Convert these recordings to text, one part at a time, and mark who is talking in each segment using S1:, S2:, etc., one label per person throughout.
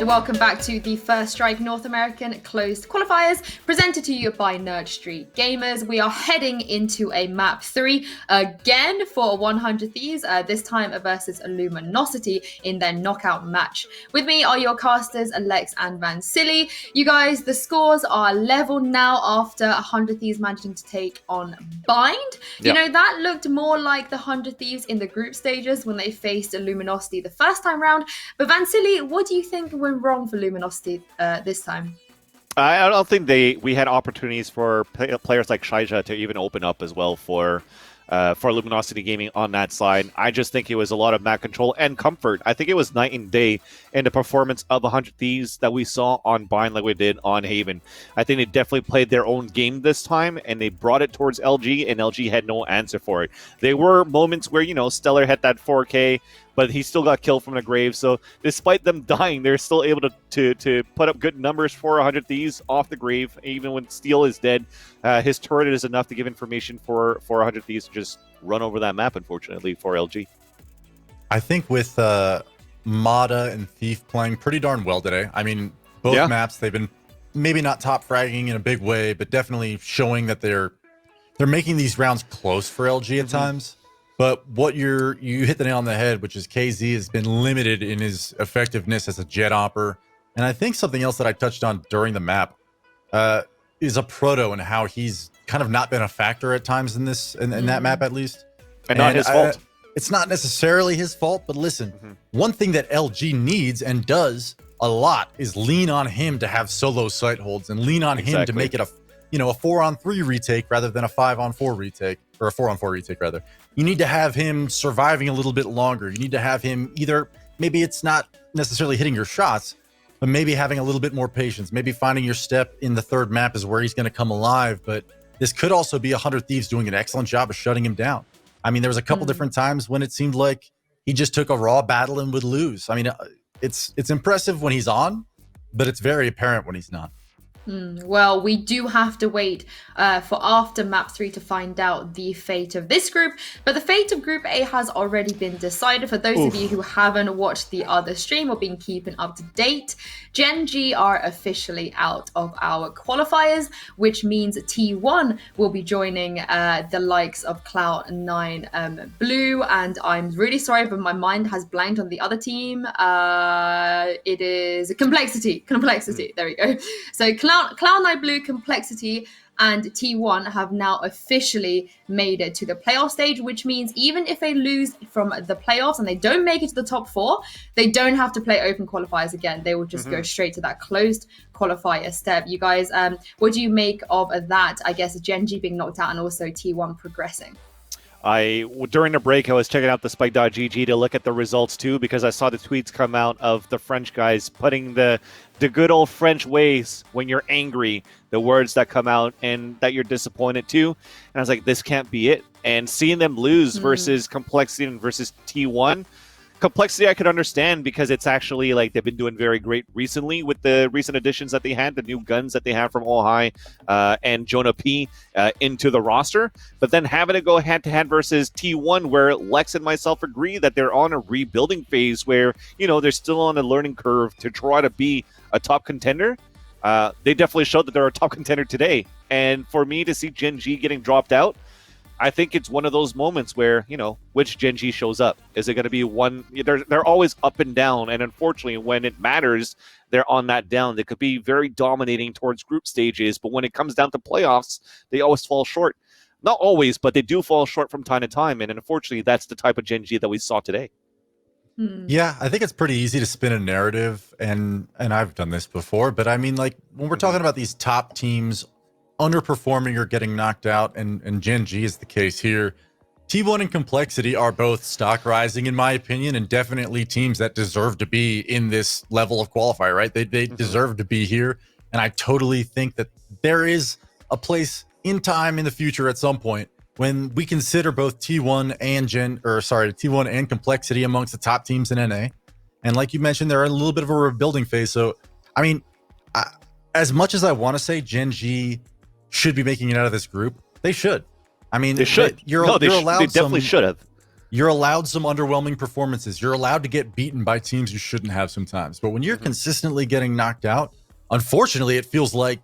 S1: Welcome back to the First Strike North American Closed Qualifiers, presented to you by Nerd Street Gamers. We are heading into a map 3 again for 100 Thieves, this time versus LUMINOSITY in their knockout match. With me are your casters, Alex and Vansili. You guys, the scores are level now after 100 Thieves managing to take on Bind. You know, that looked more like the 100 Thieves in the group stages when they faced LUMINOSITY the first time round. But Vansili, what do you think went wrong for LUMINOSITY this time?
S2: I don't think we had opportunities for players like Shaija to even open up as well for LUMINOSITY Gaming on that side. I just think it was a lot of map control and comfort. I think it was night and day in the performance of 100 Thieves that we saw on Bind like we did on Haven. I think they definitely played their own game this time, and they brought it towards LG, and LG had no answer for it. There were moments where, Stellar had that 4K, but he still got killed from the grave. So despite them dying, they're still able to put up good numbers for 100 Thieves off the grave. Even when Steel is dead, his turret is enough to give information for 100 Thieves to just run over that map, unfortunately, for LG.
S3: I think with Mada and Thief playing pretty darn well today. I mean, both maps, they've been maybe not top fragging in a big way, but definitely showing that they're making these rounds close for LG at times. But what you hit the nail on the head, which is KZ has been limited in his effectiveness as a jet opper. And I think something else that I touched on during the map is a proto and how he's kind of not been a factor at times in that map, at least.
S2: And not his fault.
S3: It's not necessarily his fault, but listen, one thing that LG needs and does a lot is lean on him to have solo sight holds and lean on him to make it a 4-on-3 retake rather than a 5-on-4 retake, or a 4-on-4 retake rather. You need to have him surviving a little bit longer. You need to have him either, maybe it's not necessarily hitting your shots, but maybe having a little bit more patience. Maybe finding your step in the third map is where he's going to come alive. But this could also be 100 Thieves doing an excellent job of shutting him down. I mean, there was a couple different times when it seemed like he just took a raw battle and would lose. I mean, it's impressive when he's on, but it's very apparent when he's not.
S1: Well, we do have to wait for after map 3 to find out the fate of this group, but the fate of group A has already been decided. For those of you who haven't watched the other stream or been keeping up to date, Gen G are officially out of our qualifiers, which means T1 will be joining the likes of Cloud9 Blue, and I'm really sorry, but my mind has blanked on the other team. It is Complexity. There we go. So Cloud9 Blue, Complexity, and T1 have now officially made it to the playoff stage, which means even if they lose from the playoffs and they don't make it to the top 4, they don't have to play open qualifiers again. They will just go straight to that closed qualifier step. You guys, what do you make of that? I guess Gen G being knocked out and also T1 progressing.
S2: During the break, I was checking out the Spike.gg to look at the results too, because I saw the tweets come out of the French guys putting the good old French ways when you're angry, the words that come out and that you're disappointed too. And I was like, this can't be it. And seeing them lose versus Complexity and versus T1, Complexity I could understand because it's actually like they've been doing very great recently with the recent additions that they had, the new guns that they have from All High and Jonah P into the roster. But then having to go head-to-head versus T1, where Lex and myself agree that they're on a rebuilding phase where, they're still on a learning curve to try to be a top contender. They definitely showed that they're a top contender today. And for me to see Gen G getting dropped out, I think it's one of those moments where, which Gen G shows up. Is it going to be one? They're always up and down. And unfortunately, when it matters, they're on that down. They could be very dominating towards group stages. But when it comes down to playoffs, they always fall short. Not always, but they do fall short from time to time. And unfortunately, that's the type of Gen G that we saw today.
S3: Yeah, I think it's pretty easy to spin a narrative. And I've done this before. But I mean, like, when we're talking about these top teams underperforming or getting knocked out, and Gen G is the case here. T1 and Complexity are both stock rising, in my opinion, and definitely teams that deserve to be in this level of qualifier, right? They deserve to be here, and I totally think that there is a place in time in the future at some point when we consider both T1 and Complexity amongst the top teams in NA. And like you mentioned, they're in a little bit of a rebuilding phase. So, I mean, as much as I want to say Gen G should be making it out of this group, they should. I mean,
S2: they should.
S3: You're allowed.
S2: They definitely should have.
S3: you're allowed some underwhelming performances. You're allowed to get beaten by teams you shouldn't have sometimes. But when you're consistently getting knocked out, unfortunately, it feels like,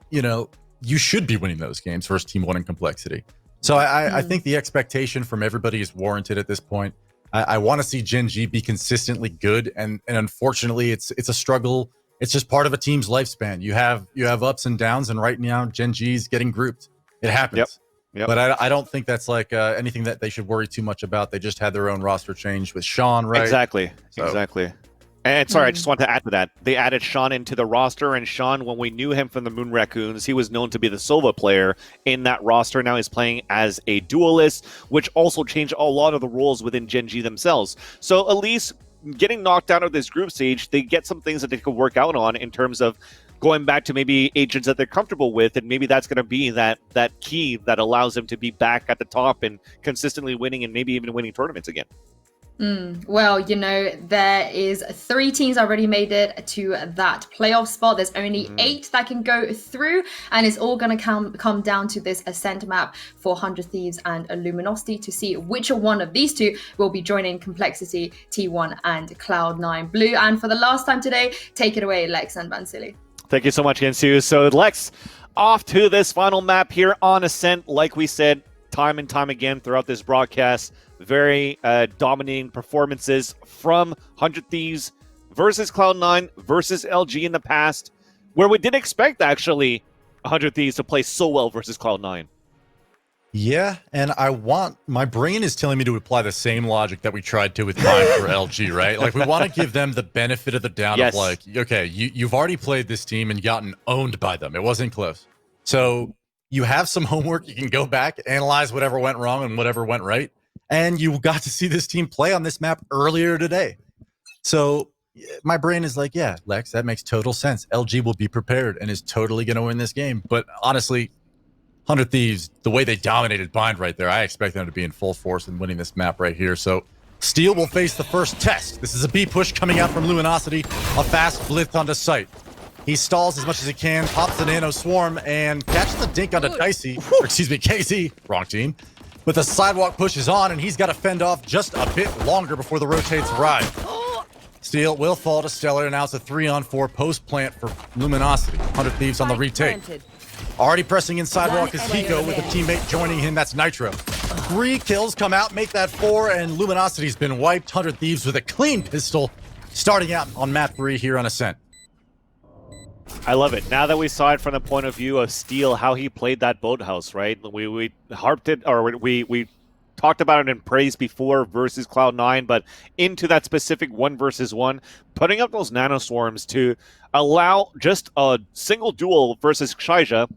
S3: you should be winning those games versus Team 1 in complexity. So I think the expectation from everybody is warranted at this point. I want to see Gen G be consistently good, and unfortunately, it's a struggle. It's just part of a team's lifespan. You have ups and downs, and right now, Gen G's getting grouped. It happens. Yep. But I don't think that's like anything that they should worry too much about. They just had their own roster change with Sean, right?
S2: Exactly. And sorry, I just want to add to that. They added Sean into the roster, and Sean, when we knew him from the Moon Raccoons, he was known to be the Sova player in that roster. Now he's playing as a duelist, which also changed a lot of the roles within Gen G themselves. So at least getting knocked out of this group stage, they get some things that they could work out on in terms of going back to maybe agents that they're comfortable with, and maybe that's going to be that key that allows them to be back at the top and consistently winning and maybe even winning tournaments again.
S1: Well, there is 3 teams already made it to that playoff spot. There's only 8 that can go through, and it's all going to come down to this Ascent map for 100 Thieves and Luminosity to see which one of these 2 will be joining Complexity, T1 and Cloud9 Blue. And for the last time today, take it away, Lex and Vansili.
S2: Thank you so much, Yansu. So Lex, off to this final map here on Ascent. Like we said time and time again throughout this broadcast, very dominating performances from 100 Thieves versus Cloud9 versus LG in the past, where we didn't expect, actually, 100 Thieves to play so well versus Cloud9.
S3: Yeah, and my brain is telling me to apply the same logic that we tried to with mine for LG, right? Like, we want to give them the benefit of the doubt of like, okay, you've already played this team and gotten owned by them. It wasn't close. So you have some homework. You can go back, analyze whatever went wrong and whatever went right. And you got to see this team play on this map earlier today. So my brain is like, yeah, Lex, that makes total sense. LG will be prepared and is totally going to win this game. But honestly, 100 Thieves, the way they dominated Bind right there, I expect them to be in full force and winning this map right here. So Steel will face the first test. This is a B push coming out from Luminosity, a fast blitz onto site. He stalls as much as he can, pops the Nano Swarm, and catches the dink onto Dicey, or excuse me, KZ, wrong team. But the sidewalk push is on, and he's got to fend off just a bit longer before the rotates arrive. Steel will fall to Stellar, and now it's a 3-on-4 post-plant for Luminosity. 100 Thieves on the retake. Already pressing in sidewalk is Hiko with a teammate joining him. That's Nitro. 3 kills come out, make that 4, and Luminosity's been wiped. 100 Thieves with a clean pistol, starting out on map 3 here on Ascent.
S2: I love it. Now that we saw it from the point of view of Steel, how he played that boathouse, right? We harped it, or we talked about it in praise before versus Cloud9, but into that specific 1 versus 1, putting up those nano swarms to allow just a single duel versus Shaija.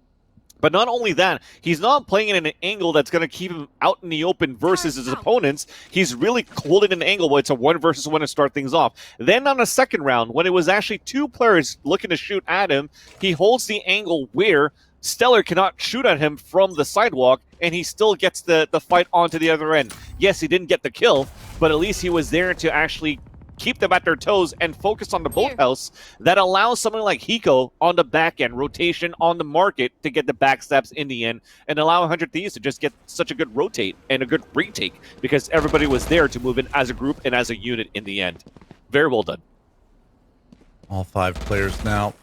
S2: But not only that, he's not playing it in an angle that's going to keep him out in the open versus his opponents. He's really holding an angle where it's a 1 versus 1 to start things off. Then on the second round, when it was actually 2 players looking to shoot at him, he holds the angle where Stellar cannot shoot at him from the sidewalk, and he still gets the fight onto the other end. Yes, he didn't get the kill, but at least he was there to actually keep them at their toes and focus on the boathouse that allows someone like Hiko on the back end, rotation on the market to get the backsteps in the end and allow 100 Thieves to just get such a good rotate and a good retake because everybody was there to move in as a group and as a unit in the end. Very well done.
S3: All 5 players now.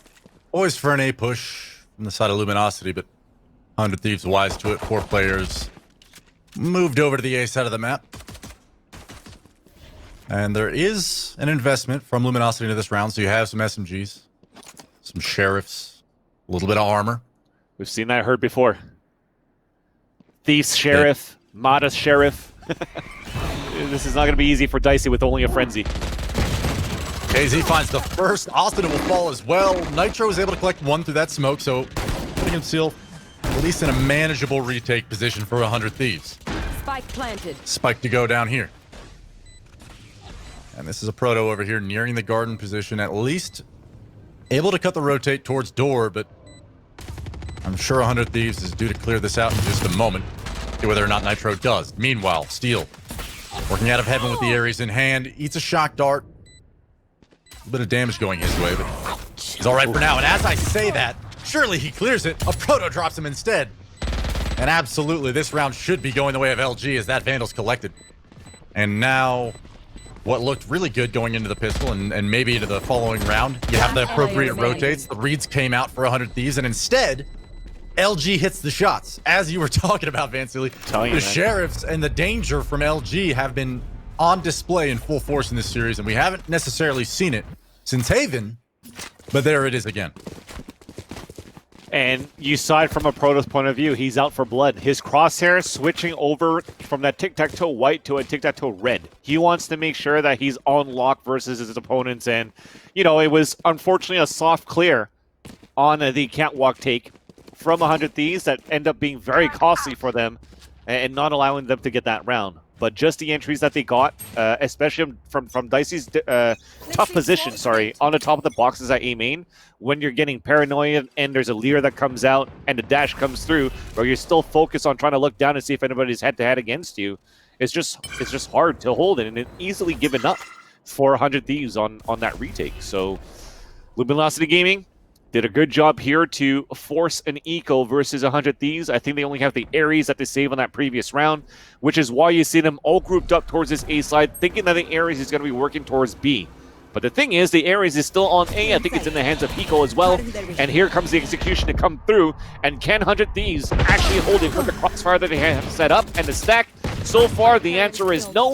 S3: Always for an A push from the side of Luminosity, but 100 Thieves wise to it. 4 players moved over to the A side of the map. And there is an investment from Luminosity into this round, so you have some SMGs, some Sheriffs, a little bit of armor.
S2: We've seen that heard before. Thieves Sheriff, Mada's Sheriff. This is not going to be easy for Dicey with only a Frenzy.
S3: KZ finds the first. Austin will fall as well. Nitro is able to collect 1 through that smoke, so putting himself at least in a manageable retake position for 100 Thieves.
S4: Spike planted.
S3: Spike to go down here. And this is a Proto over here nearing the garden position, at least able to cut the rotate towards door, but I'm sure 100 Thieves is due to clear this out in just a moment. See whether or not Nitro does. Meanwhile, Steel, working out of heaven with the Ares in hand, eats a shock dart. A bit of damage going his way, but he's all right for now. And as I say that, surely he clears it. A Proto drops him instead. And absolutely, this round should be going the way of LG as that Vandal's collected. And now, what looked really good going into the pistol and maybe into the following round, you have the appropriate rotates. The reads came out for 100 Thieves, and instead, LG hits the shots. As you were talking about, Vansily, the Sheriffs and the danger from LG have been on display in full force in this series, and we haven't necessarily seen it since Haven, but there it is again.
S2: And you saw it from a Protoss point of view. He's out for blood. His crosshair switching over from that tic-tac-toe white to a tic-tac-toe red. He wants to make sure that he's on lock versus his opponents. And, you know, it was unfortunately a soft clear on the catwalk take from 100 Thieves that end up being very costly for them and not allowing them to get that round. But just the entries that they got, especially from Dicey's tough position, on the top of the boxes at A main, when you're getting paranoid and there's a leer that comes out and the dash comes through, or you're still focused on trying to look down and see if anybody's head-to-head against you, it's just hard to hold it, and it's easily given up for 100 Thieves on that retake. So Luminosity Gaming did a good job here to force an eco versus 100 Thieves. I think they only have the Ares that they saved on that previous round, which is why you see them all grouped up towards this A side, thinking that the Ares is going to be working towards B. But the thing is, the Ares is still on A. I think it's in the hands of Eco as well. And here comes the execution to come through. And can 100 Thieves actually hold it with the crossfire that they have set up and the stack? So far, the answer is no,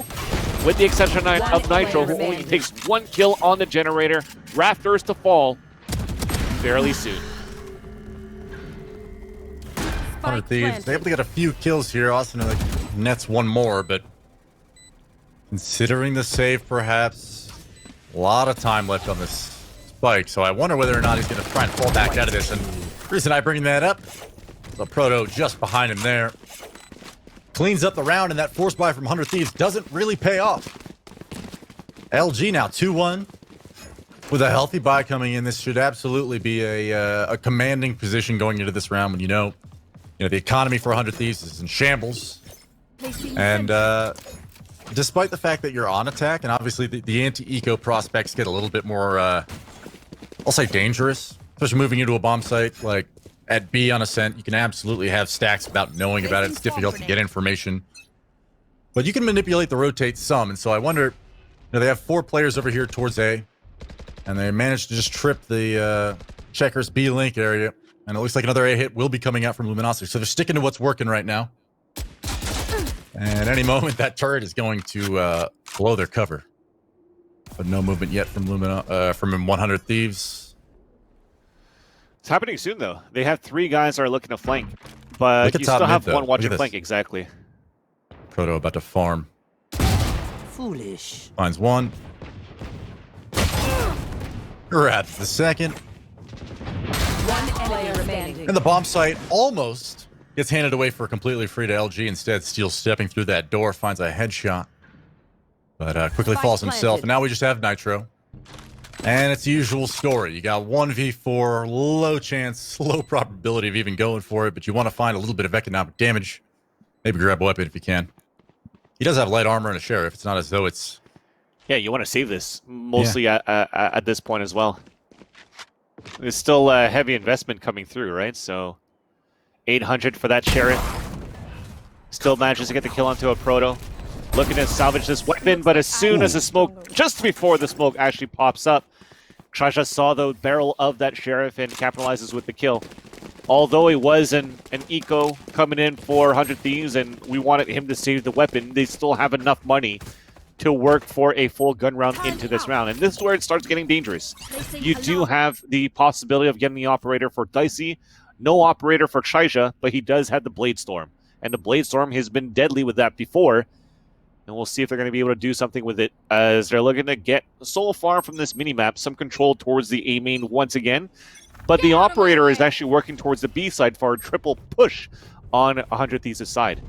S2: with the exception of Nitro, who only takes 1 kill on the generator. Rafters to fall fairly soon.
S3: 100 Thieves, they able to get a few kills here. Austin nets 1 more, but considering the save, perhaps a lot of time left on this spike. So I wonder whether or not he's going to try and fall back out of this. And the reason I bring that up, the Proto just behind him there, cleans up the round, and that force buy from 100 Thieves doesn't really pay off. LG now 2-1. With a healthy buy coming in, this should absolutely be a commanding position going into this round when you know the economy for 100 Thieves is in shambles. And despite the fact that you're on attack, and obviously the anti-eco prospects get a little bit more, I'll say dangerous, especially moving into a bomb site like at B on Ascent. You can absolutely have stacks without knowing about it. It's difficult to get information. But you can manipulate the rotate some, and so I wonder, they have 4 players over here towards A. And they managed to just trip the Checkers B link area. And it looks like another A hit will be coming out from Luminosity. So they're sticking to what's working right now. And any moment, that turret is going to blow their cover. But no movement yet from 100 Thieves.
S2: It's happening soon, though. They have 3 guys that are looking to flank. But you still have 1 watching flank, exactly.
S3: Proto about to farm.
S4: Foolish.
S3: Finds 1. Grabs the second.
S4: 1 player remaining.
S3: And the bomb site almost gets handed away for completely free to LG. Instead, Steel stepping through that door, finds a headshot. But quickly falls himself. And now we just have Nitro. And it's the usual story. You got 1v4, low chance, low probability of even going for it. But you want to find a little bit of economic damage. Maybe grab a weapon if you can. He does have light armor and a Sheriff. It's not as though it's...
S2: Yeah, you want to save this, mostly at this point as well. There's still a heavy investment coming through, right? So 800 for that Sheriff. Still manages to get the kill onto a Proto. Looking to salvage this weapon, but as soon as the smoke, just before the smoke actually pops up, Trasha saw the barrel of that Sheriff and capitalizes with the kill. Although it was an eco coming in for 100 Thieves and we wanted him to save the weapon, they still have enough money to work for a full gun round into this round. And this is where it starts getting dangerous. You do have the possibility of getting the operator for Dicey. No operator for Chaija, but he does have the Blade Storm. And the Blade Storm has been deadly with that before. And we'll see if they're going to be able to do something with it as they're looking to get so far from this minimap, some control towards the A main once again. But the operator is actually working towards the B side for a triple push on 100 Thieves' side.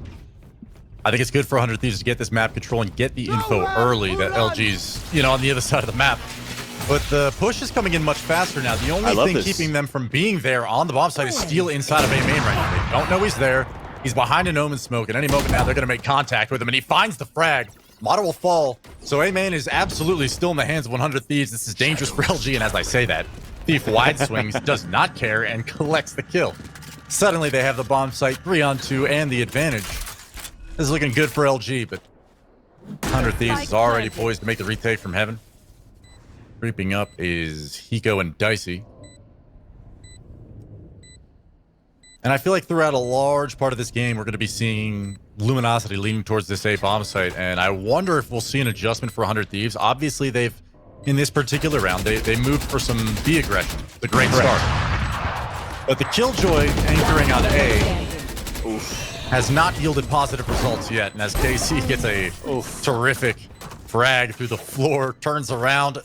S3: I think it's good for 100 Thieves to get this map control and get the info early that LG's, on the other side of the map. But the push is coming in much faster now. The only thing keeping them from being there on the bomb site is Steel inside of A main right now. They don't know he's there. He's behind an Omen smoke. At any moment now, they're going to make contact with him, and he finds the frag. Model will fall. So A main is absolutely still in the hands of 100 Thieves. This is dangerous for LG, and as I say that, Thief wide swings, does not care, and collects the kill. Suddenly, they have the bomb site 3-on-2 and the advantage. This is looking good for LG, but 100 Thieves is already poised to make the retake from heaven. Creeping up is Hiko and Dicey. And I feel like throughout a large part of this game, we're going to be seeing Luminosity leaning towards this A bomb site. And I wonder if we'll see an adjustment for 100 Thieves. Obviously, they've, in this particular round, they moved for some B aggression. The great start. But the Killjoy anchoring on A has not yielded positive results yet. And as KC gets a terrific frag through the floor, turns around,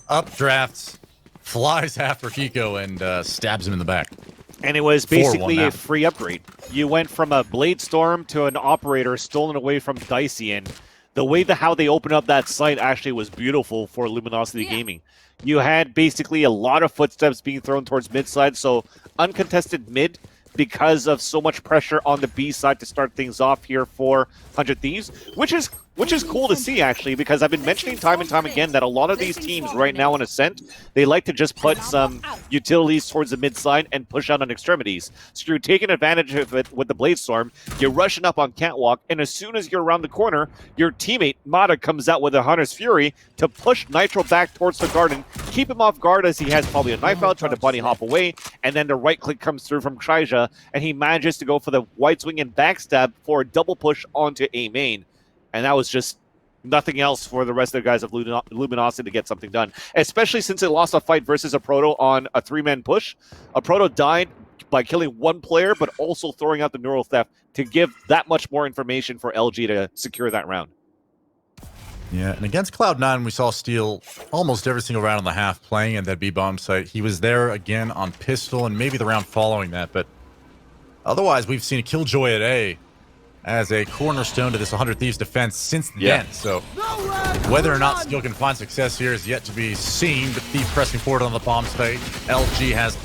S3: updrafts, flies after Hiko, and stabs him in the back.
S2: And it was basically a free upgrade. You went from a Blade Storm to an Operator stolen away from Dicey, and the way how they opened up that site actually was beautiful for Luminosity Gaming. You had basically a lot of footsteps being thrown towards mid side, so uncontested mid because of so much pressure on the B side to start things off here for 100 Thieves, which is cool to see, actually, because I've been mentioning time and time again that a lot of these teams right now in Ascent, they like to just put some utilities towards the mid side and push out on extremities. So you're taking advantage of it with the Blade Storm, you're rushing up on Catwalk, and as soon as you're around the corner, your teammate, Mata, comes out with a Hunter's Fury to push Nitro back towards the garden, keep him off guard as he has probably a knife out, trying to bunny hop away, and then the right click comes through from Shaija, and he manages to go for the wide swing and backstab for a double push onto A main. And that was just nothing else for the rest of the guys of Luminosity to get something done. Especially since they lost a fight versus a Proto on a 3-man push. A Proto died by killing one player, but also throwing out the Neural Theft to give that much more information for LG to secure that round.
S3: Yeah, and against Cloud9, we saw Steel almost every single round on the half playing at that B-bomb site. He was there again on Pistol and maybe the round following that, but otherwise we've seen a Killjoy at A as a cornerstone to this 100 Thieves defense since then. So whether or not Steel can find success here is yet to be seen, but Thief pressing forward on the bomb site. LG has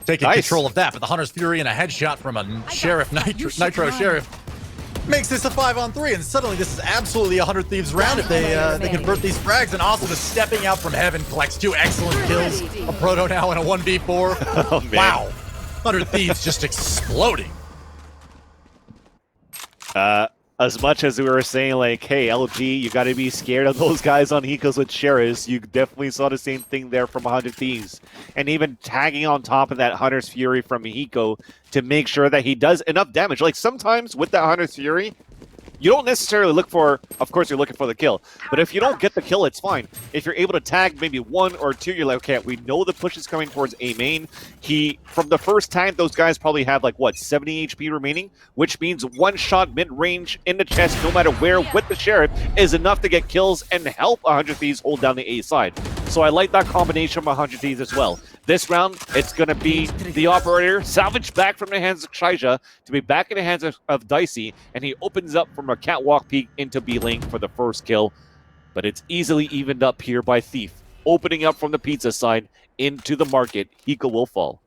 S3: taken control of that, but the Hunter's Fury and a headshot from a Sheriff, Nitro Sheriff, makes this a 5-on-3, and suddenly this is absolutely a 100 Thieves round if they convert these frags. And Austin is stepping out from heaven, collects 2 excellent kills. A Proto now in a 1v4.
S2: Oh, man.
S3: Wow. 100 Thieves just exploding.
S2: As much as we were saying, like, hey, LG, you got to be scared of those guys on Hikos with Sheriffs, you definitely saw the same thing there from 100 Thieves. And even tagging on top of that Hunter's Fury from Hiko to make sure that he does enough damage. Like, sometimes with that Hunter's Fury, you don't necessarily look for, of course, you're looking for the kill. But if you don't get the kill, it's fine. If you're able to tag maybe 1 or 2, you're like, okay, we know the push is coming towards A main. From the first time, those guys probably have like, what, 70 HP remaining? Which means 1 shot mid-range in the chest, no matter where, with the Sheriff, is enough to get kills and help 100 Thieves hold down the A side. So I like that combination of 100 Thieves as well. This round, it's going to be the Operator salvaged back from the hands of Shaija to be back in the hands of Dicey, and he opens up from a catwalk peek into B-Lane for the first kill. But it's easily evened up here by Thief, opening up from the pizza side into the market. Hiko will fall.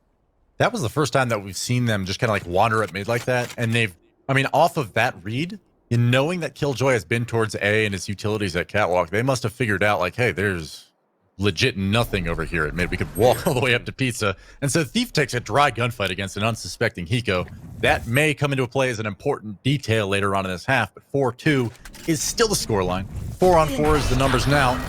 S3: That was the first time that we've seen them just kind of like wander at mid like that, and off of that read, in knowing that Killjoy has been towards A and his utilities at catwalk, they must have figured out like, hey, there's legit nothing over here at mid. We could walk all the way up to pizza. And so Thief takes a dry gunfight against an unsuspecting Hiko. That may come into play as an important detail later on in this half, but 4-2 is still the scoreline. 4-on-4 is the numbers now.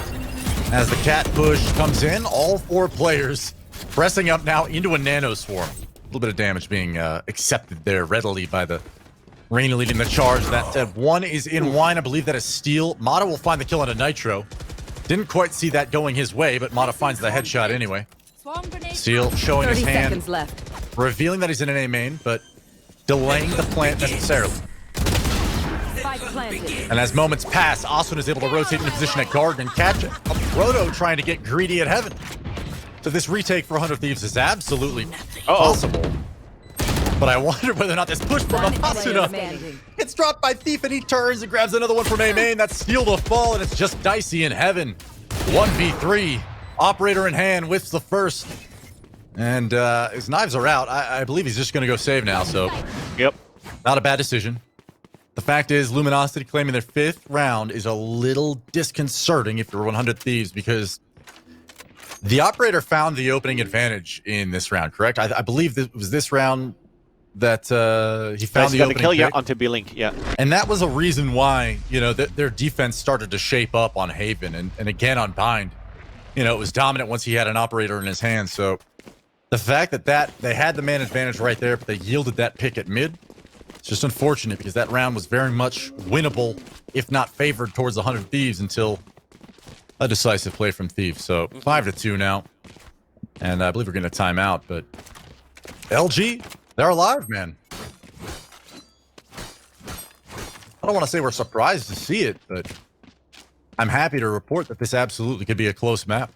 S3: As the cat push comes in, all 4 players pressing up now into a nano swarm. A little bit of damage being accepted there readily by the Reina leading the charge. That said, 1 is in wine. I believe that is Steel. Mata will find the kill on a Nitro. Didn't quite see that going his way, but Mata finds the headshot anyway. Steel showing his hand, revealing that he's in an A main, but delaying the plant necessarily. And as moments pass, Aswin is able to rotate into position at guard and catch a Proto trying to get greedy at heaven. So this retake for 100 Thieves is absolutely possible. But I wonder whether or not this push from Asuna gets dropped by Thief, and he turns and grabs another one from A main. That's Steel to fall, and it's just Dicey in heaven. 1v3. Operator in hand, whiffs the first. And his knives are out. I believe he's just going to go save now, so.
S2: Yep.
S3: Not a bad decision. The fact is, Luminosity claiming their 5th round is a little disconcerting if you're 100 Thieves, because the Operator found the opening advantage in this round, correct? I believe it was this round that he found the
S2: got
S3: opening
S2: the kill,
S3: pick.
S2: yeah, onto B-Link, yeah.
S3: And that was a reason why, you know, their defense started to shape up on Haven and again on Bind. You know, it was dominant once he had an operator in his hand. So the fact that they had the man advantage right there, but they yielded that pick at mid, it's just unfortunate because that round was very much winnable, if not favored towards the 100 Thieves until a decisive play from Thieves. So 5-2 now. And I believe we're getting a timeout, but LG, they're alive, man. I don't want to say we're surprised to see it, but I'm happy to report that this absolutely could be a close map.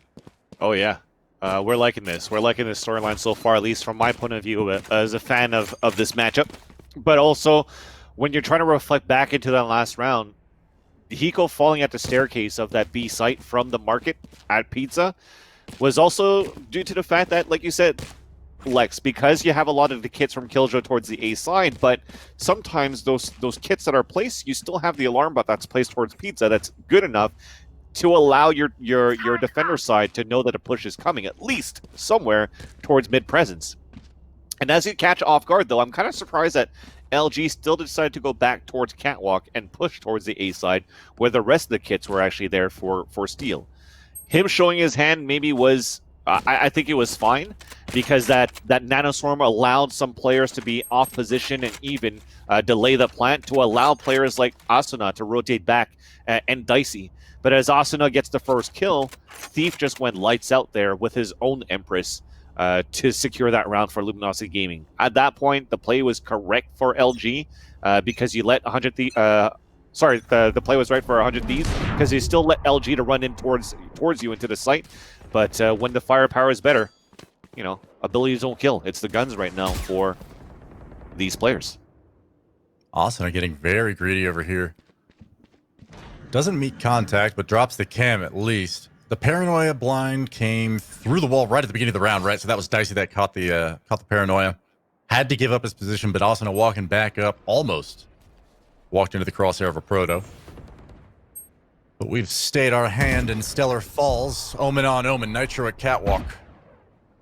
S2: Oh, yeah. We're liking this. We're liking this storyline so far, at least from my point of view as a fan of this matchup. But also, when you're trying to reflect back into that last round, Hiko falling at the staircase of that B site from the market at Pizza was also due to the fact that, like you said, Lex, because you have a lot of the kits from Killjoy towards the A side, but sometimes those kits that are placed, you still have the alarm bot that's placed towards Pizza that's good enough to allow your defender side to know that a push is coming, at least somewhere towards mid presence. And as you catch off guard, though, I'm kind of surprised that LG still decided to go back towards Catwalk and push towards the A side, where the rest of the kits were actually there for steal. Him showing his hand maybe was, I think it was fine, because that nanoswarm allowed some players to be off position and even delay the plant to allow players like Asuna to rotate back and Dicey. But as Asuna gets the first kill, Thief just went lights out there with his own Empress to secure that round for Luminosity Gaming. At that point, the play was correct for LG because you let 100 the play was right for 100 Thieves because you still let LG to run in towards you into the site. But when the firepower is better, you know, abilities don't kill. It's the guns right now for these players.
S3: Austin are getting very greedy over here. Doesn't meet contact, but drops the cam at least. The paranoia blind came through the wall right at the beginning of the round, right? So that was Dicey that caught the paranoia. Had to give up his position, but Austin walking back up, almost walked into the crosshair of a proto. But we've stayed our hand in Stellar Falls. Omen on Omen, Nitro at Catwalk.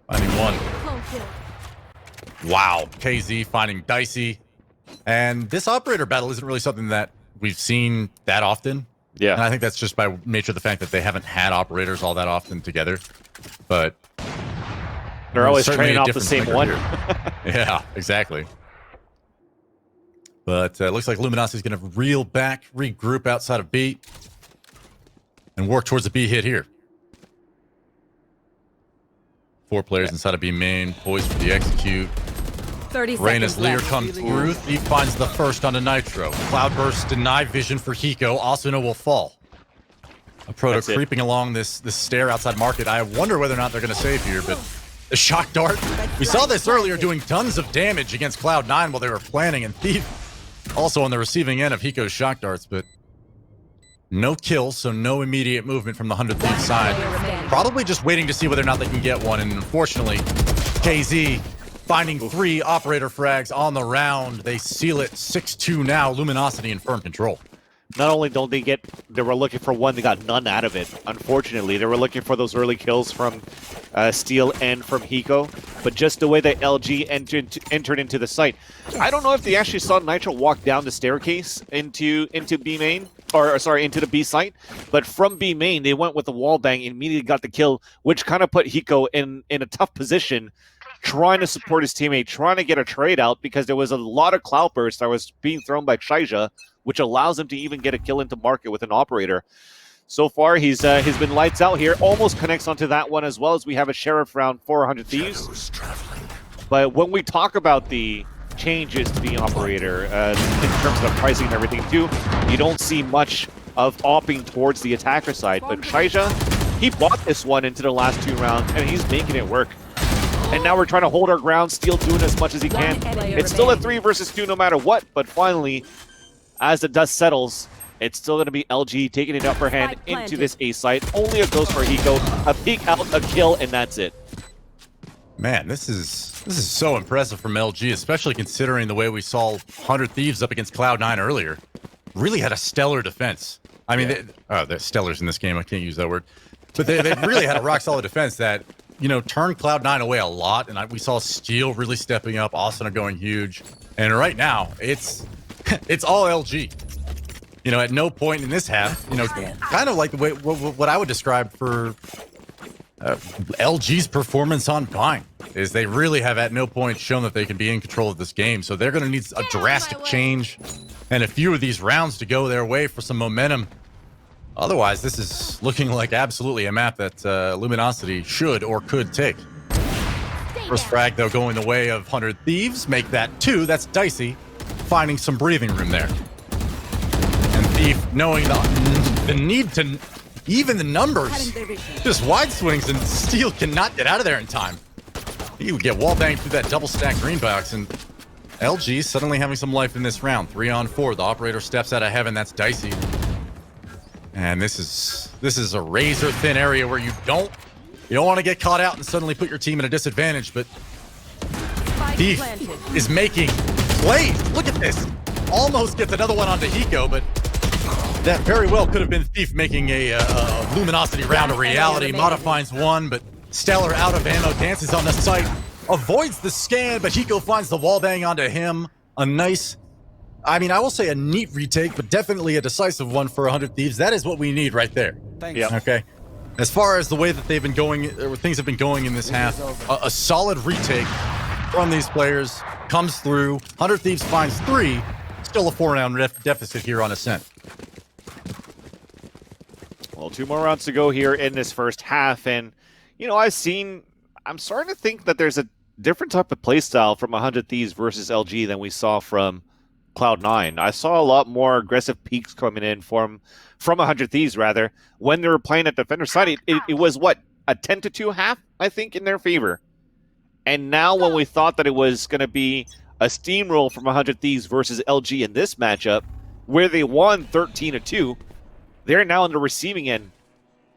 S3: Finding one. Wow, KZ finding Dicey. And this operator battle isn't really something that we've seen that often.
S2: Yeah.
S3: And I think that's just by nature of the fact that they haven't had operators all that often together. But
S2: they're always
S3: certainly
S2: training
S3: a
S2: off the
S3: different
S2: same one.
S3: Yeah, exactly. But it looks like Luminosity is going to reel back, regroup outside of B, and work towards the B hit here. 4 players inside of B main, poised for the execute.
S4: 30
S3: Reyna's
S4: seconds
S3: Lear
S4: left.
S3: comes through. He finds the first on a Nitro. Cloudburst deny vision for Hiko. Asuna will fall. A proto creeping along this stair outside market. I wonder whether or not they're going to save here, but the shock dart. We saw this earlier doing tons of damage against Cloud9 while they were planning, and Thief also on the receiving end of Hiko's shock darts, but no kills, so no immediate movement from the 100 Thief side. Probably just waiting to see whether or not they can get one, and unfortunately, KZ finding 3 operator frags on the round. They seal it 6-2 now. Luminosity in firm control.
S2: Not only don't they were looking for one, they got none out of it. Unfortunately, they were looking for those early kills from Steel and from Hiko, but just the way that LG entered into the site. I don't know if they actually saw Nitro walk down the staircase into B main, or sorry, into the B site, but from B main, they went with the wall bang and immediately got the kill, which kind of put Hiko in a tough position, trying to support his teammate, trying to get a trade out because there was a lot of cloud burst that was being thrown by Shaija, which allows him to even get a kill into market with an operator. So far, he's been lights out here. Almost connects onto that one as well, as we have a Sheriff round 400 Thieves. But when we talk about the changes to the operator in terms of the pricing and everything too, you don't see much of opting towards the attacker side. But Shaija, he bought this one into the last 2 rounds, and he's making it work. And now we're trying to hold our ground, Steel doing as much as he can. It's still a 3 versus 2 no matter what, but finally, as the dust settles, it's still going to be LG taking an upper hand into this A site. Only a ghost for Hiko, a peek out, a kill, and that's it.
S3: Man, this is so impressive from LG, especially considering the way we saw 100 Thieves up against Cloud9 earlier. Really had a stellar defense. I mean, they're stellars in this game. I can't use that word. But they really had a rock-solid defense that turned Cloud9 away a lot, and we saw Steel really stepping up, Asuna going huge, and right now it's all LG. At no point in this half, kind of like the way what I would describe for LG's performance on Vine is they really have at no point shown that they can be in control of this game. So they're going to need a drastic change and a few of these rounds to go their way for some momentum. Otherwise, this is looking like absolutely a map that Luminosity should or could take. First frag, though, going the way of 100 Thieves. Make that 2. That's dicey. Finding some breathing room there. And Thief, knowing the need to even the numbers, just wide swings, and Steel cannot get out of there in time. He would get wall banged through that double stack green box, and LG suddenly having some life in this round. 3-on-4. The operator steps out of heaven. That's dicey. And this is a razor thin area where you don't want to get caught out and suddenly put your team at a disadvantage. But Thief is making plays. Look at this. Almost gets another one onto Hiko, but that very well could have been Thief making a Luminosity round a reality. Mata finds one, but Stellar out of ammo, dances on the site, avoids the scan, but Hiko finds the wall bang onto him. A nice, I will say a neat retake, but definitely a decisive one for 100 Thieves. That is what we need right there.
S2: Yep.
S3: Okay. As far as the way that they've been going, or things have been going in this half, a solid retake from these players comes through. 100 Thieves finds 3. Still a 4-round deficit here on Ascent.
S2: Well, 2 more rounds to go here in this first half, and I'm starting to think that there's a different type of playstyle from 100 Thieves versus LG than we saw from Cloud9. I saw a lot more aggressive peaks coming in from 100 Thieves, rather, when they were playing at Defender side. It was, what, a 10-2 half, I think, in their favor. And now when we thought that it was going to be a steamroll from 100 Thieves versus LG in this matchup, where they won 13-2, they're now on the receiving end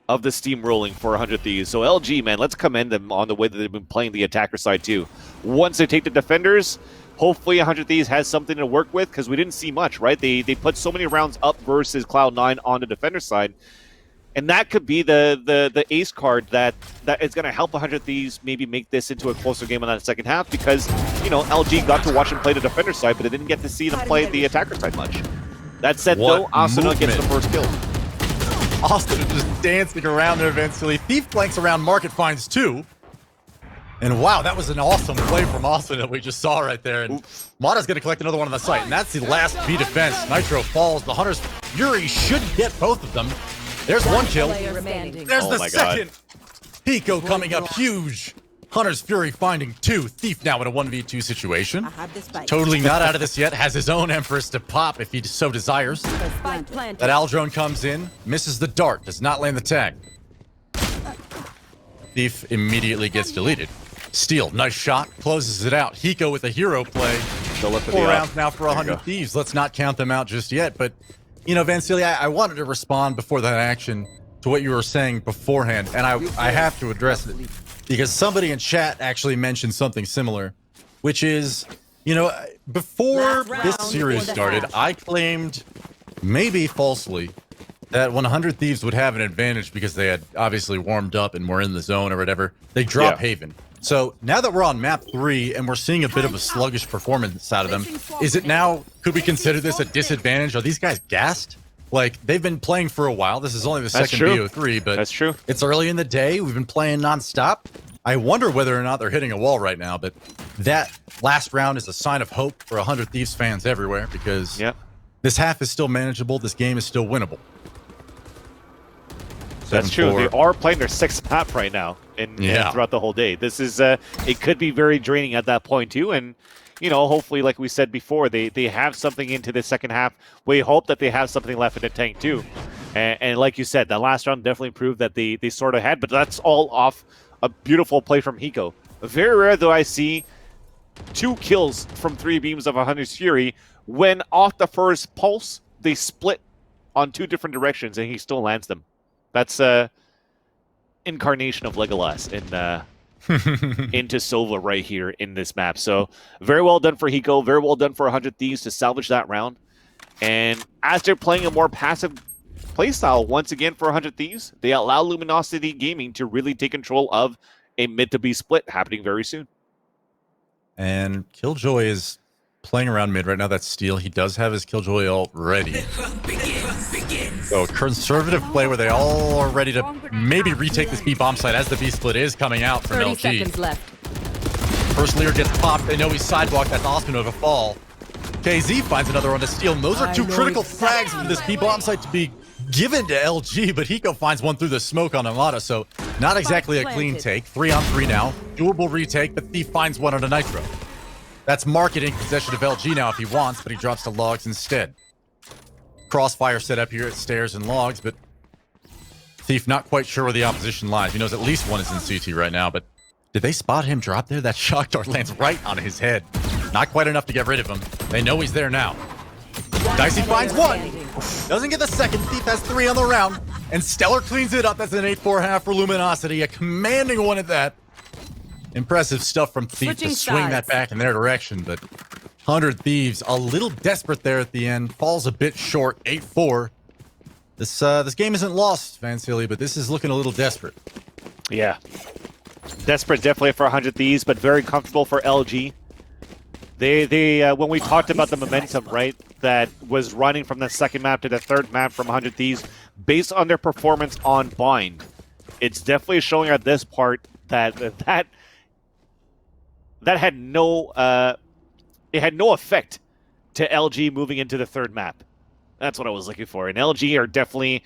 S2: of the steamrolling for 100 Thieves. So LG, man, let's commend them on the way that they've been playing the attacker side too. Once they take the defenders, hopefully 100 Thieves has something to work with, because we didn't see much, right? They put so many rounds up versus Cloud9 on the defender side. And that could be the ace card that is going to help 100 Thieves maybe make this into a closer game in that second half, because, LG got to watch them play the defender side, but they didn't get to see them play the attacker side much. That said, though, Asuna gets the first kill.
S3: Asuna just dancing around there eventually. Thief flanks around Market, finds 2. And wow, that was an awesome play from Asuna that we just saw right there. And Mata's going to collect another one on the site. And that's the last B defense. Nitro falls. The Hunter's Fury should get both of them. There's one kill. There's the second. Hiko coming up huge. Hunter's Fury finding 2. Thief now in a 1v2 situation. Totally not out of this yet. Has his own Empress to pop if he so desires. That Aldrone comes in, misses the dart, does not land the tag. Thief immediately gets deleted. Steel, nice shot, closes it out. Hiko with a hero play. 4 rounds now for 100 Thieves. Let's not count them out just yet. But, Vansili, I wanted to respond before that action to what you were saying beforehand. And I have to address it, because somebody in chat actually mentioned something similar, which is, before this series started, I claimed, maybe falsely, that 100 Thieves would have an advantage because they had obviously warmed up and were in the zone or whatever. They drop Haven. So now that we're on map 3 and we're seeing a bit of a sluggish performance out of them, is it now, could we consider this a disadvantage? Are these guys gassed? Like, they've been playing for a while. This is only the second BO3, but
S2: that's true.
S3: It's early in the day. We've been playing nonstop. I wonder whether or not they're hitting a wall right now, but that last round is a sign of hope for 100 Thieves fans everywhere, because this half is still manageable. This game is still winnable.
S2: That's true. They are playing their 6th map right now and throughout the whole day. This is, it could be very draining at that point too, and hopefully, like we said before, they have something into the second half. We hope that they have something left in the tank too. And like you said, that last round definitely proved that they sort of had, but that's all off a beautiful play from Hiko. Very rare, though, I see 2 kills from 3 beams of 100's Fury when off the first pulse, they split on 2 different directions and he still lands them. That's incarnation of Legolas into Sova right here in this map. So very well done for Hiko, very well done for 100 Thieves to salvage that round. And as they're playing a more passive playstyle once again for 100 Thieves, they allow Luminosity Gaming to really take control of a mid to B split happening very soon.
S3: And Killjoy is playing around mid right now. That's Steel. He does have his Killjoy ult ready. So conservative play where they all are ready to maybe retake this B bomb site as the B split is coming out from
S4: 30
S3: LG.
S4: seconds left.
S3: First Lear gets popped. They know he's sidewalked. That's Osman to fall. KZ finds another one to steal. And those are two critical frags for this B bomb site to be given to LG, but Hiko finds one through the smoke on Amada, so not exactly a clean take. 3-on-3 now. Doable retake, but Thief finds one on a Nitro. That's marketing possession of LG now if he wants, but he drops to Logs instead. Crossfire set up here at Stairs and Logs, but Thief not quite sure where the opposition lies. He knows at least one is in CT right now, but did they spot him drop there? That shock dart lands right on his head. Not quite enough to get rid of him. They know he's there now. Dicey finds one. Doesn't get the second. Thief has 3 on the round. And Stellar cleans it up. That's an 8-4 half for Luminosity. A commanding one at that. Impressive stuff from Thief
S4: Switching
S3: to swing that
S4: sides.
S3: back in their direction. But 100 Thieves a little desperate there at the end. Falls a bit short. 8-4. This game isn't lost, Van Silly, but this is looking a little desperate.
S2: Yeah. Desperate definitely for 100 Thieves, but very comfortable for LG. They when we talked about the momentum, right, that was running from the second map to the third map from 100 Thieves, based on their performance on Bind, it's definitely showing at this part that had no it had no effect to LG moving into the third map. That's what I was looking for. And LG are definitely